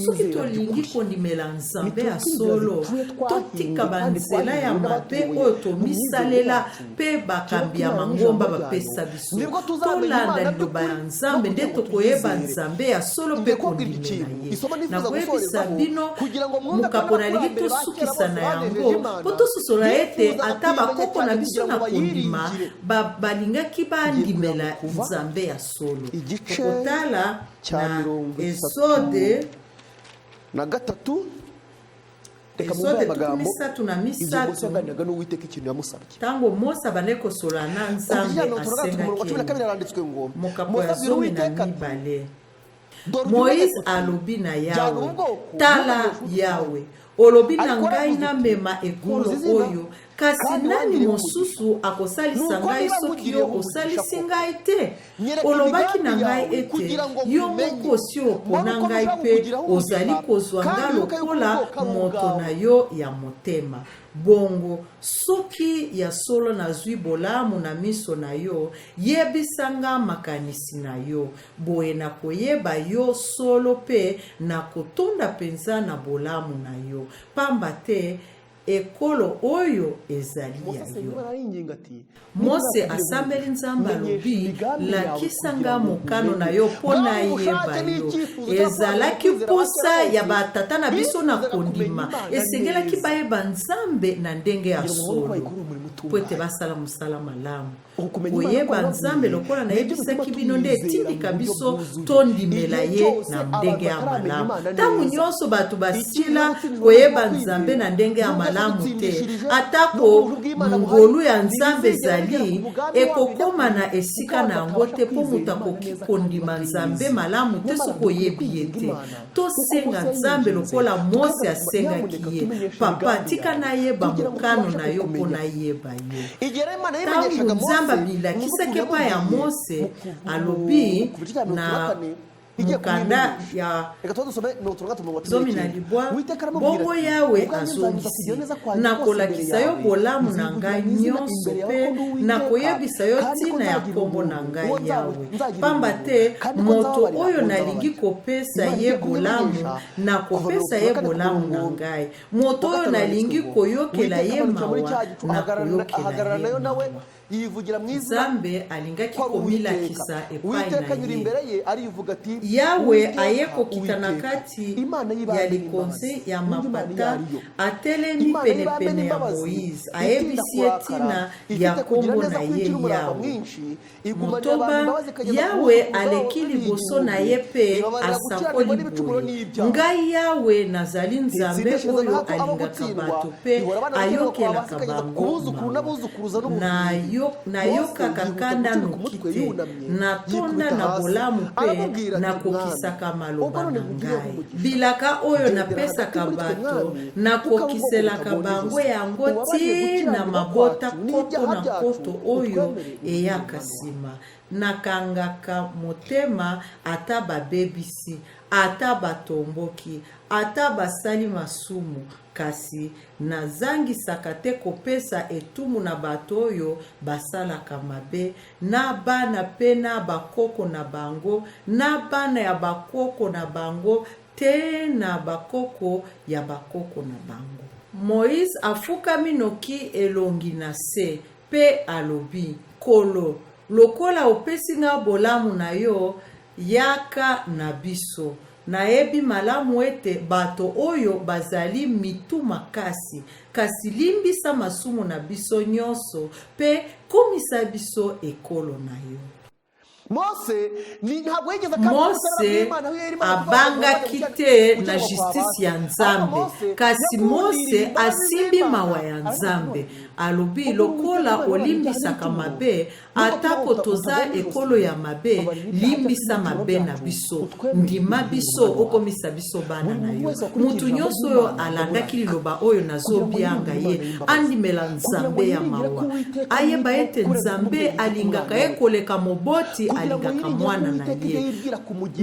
soki tolingi kondimela Nzambe ya solo totika banzela ya mabe oyo tomisalela pe bakambi ya mangomba bapesa biso tolanda liloba ya Nzambe nde tokoyeba Nzambe ya solo pe kondimela ye. Nakoyebisa bino mokapo nalingi tosukisa na yango po tososola ete ata bakoko na biso na kondima balingaki bandimela Nzambe ya solo. Tokotala na Exode na gatatu Exode 3:3 tango Mose abandaki kosola na Nzambe asengaki mokapo ya 12. Moïse alobi na Yawe, tala Yawe, olobi na ngai namema ekolo oyo, kasi nani mosusu akosalisa ngai soki yo osalisi ngai te? Olobaki na ngai ete yo moko osi opona ngai pe ozali kozwa nga lokola moto na yo ya motema. Bongo soki ya solo nazwi bolamu na miso na yo, yebisanga makanisi na yo, boye na koyeba yo solo pe na kotonda penza na bolamu na yo, pamba te ekolo oyo ezali ya yo. Mose asambeli Nzambe alobi, lakisanga mokano na yo pona yeba yo. Ezalaki posa ya batata na biso na kondima, esengelaki bayeba Nzambe na ndenge ya solo po ete basala mosala malamu. Koyeba Nzambe lokola nayebisaki bino nde etindika biso tondimela ye na ndenge ya malamu. Tangu nyonso bato basila koyeba Nzambe na ndenge ya malamu te, atako ngolu ya Nzambe ezali ekokoma na esika na yango te po mutu akoki kondima Nzambe malamu te soki oyebi ye te. Tosenga Nzambe lokola Mose asengaki ye, papa tika nayeba mokano na yo mpo nayeba yo. Tangu Nzambe abilakisaki epai ya Mose alobi na mukanda ya zomi na libwa bongo yawe azongisi nakolakisa yo bolamu na ngai nyonso mpe nakoyebisa yo ntina ya kombo na ngai yawe pamba te moto oyo nalingi kopesa ye bolamu nakopesa ye bolamu na ngai moto oyo nalingi koyokela ye mawa nakoyokela ye mawa Nzambe alingaki komilakisa epai na ye yawe aye kokita na kati ya likonzi ya mapata atelemi penepene ya Moïse ayebisi ye ntina ya kombo na ye yawe motoba yawe aleki liboso na ye mpe asakoli boye ngai yawe nazali Nzambe oyo alingaka bato mpe ayokelaka bango nayokaka kanda noki te natonda na bolamu mpe nakokisaka maloba na ngai bilaka oyo napesaka bato nakokiselaka bango yango ti na mabota koto na koto oyo eyaka nsima nakangaka motema ata babebisi ata batomboki ata basali masumu kasi nazangisaka te kopesa etumu na bato oyo basalaka mabe na bana mpe na bakoko na bango na bana ya bakoko na bango te na bakoko ya bakoko na bango. Moïse afukami noki elongi na se mpe alobi kolo lokola opesi nga bolamu na yo yaka na biso nayebi malamu ete bato oyo bazali mitu makasi kasi limbisa masumu na biso nyonso mpe komisa biso ekolo na yo. Mose abangaki te na justice ya Nzambe kasi Mose asimbi mawa ya Nzambe alobi lokola olimbisaka mabe atako toza ekolo ya mabe limbisa mabe na biso ndima biso okomisa biso bana na yo mutu nyonso oyo alandaki liloba oyo nazobianga ye andimela Nzambe ya mawa ayeba ete Nzambe alingaka ye koleka moboti alingaka mwana na ye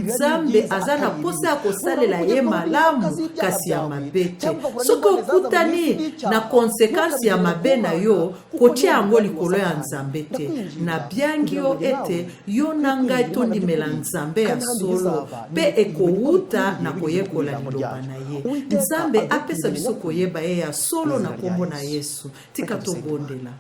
Nzambe aza na posa ya kosalela ye malamu kasi ya mabe te soki okutani na konsekansi ya mabe na yo kotia yango likolo ya Nzambe te na biangi yo ete yo na ngai tondimela Nzambe ya solo mpe ekowuta na koyekola liloba na ye Nzambe apesa biso koyeba ye ya solo na kombo na Yesu tika tobondela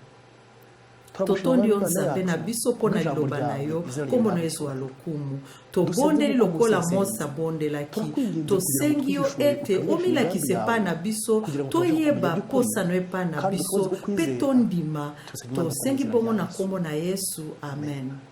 totondi yo Nzambe na biso mpo na liloba na yo kombo na Yesu wa lokumu tobondeli lokola Mose abondelaki tosengi yo ete omilakisa epai na biso toyeba posa no epai na biso mpe tondima tosengi bongo na kombo na Yesu amen.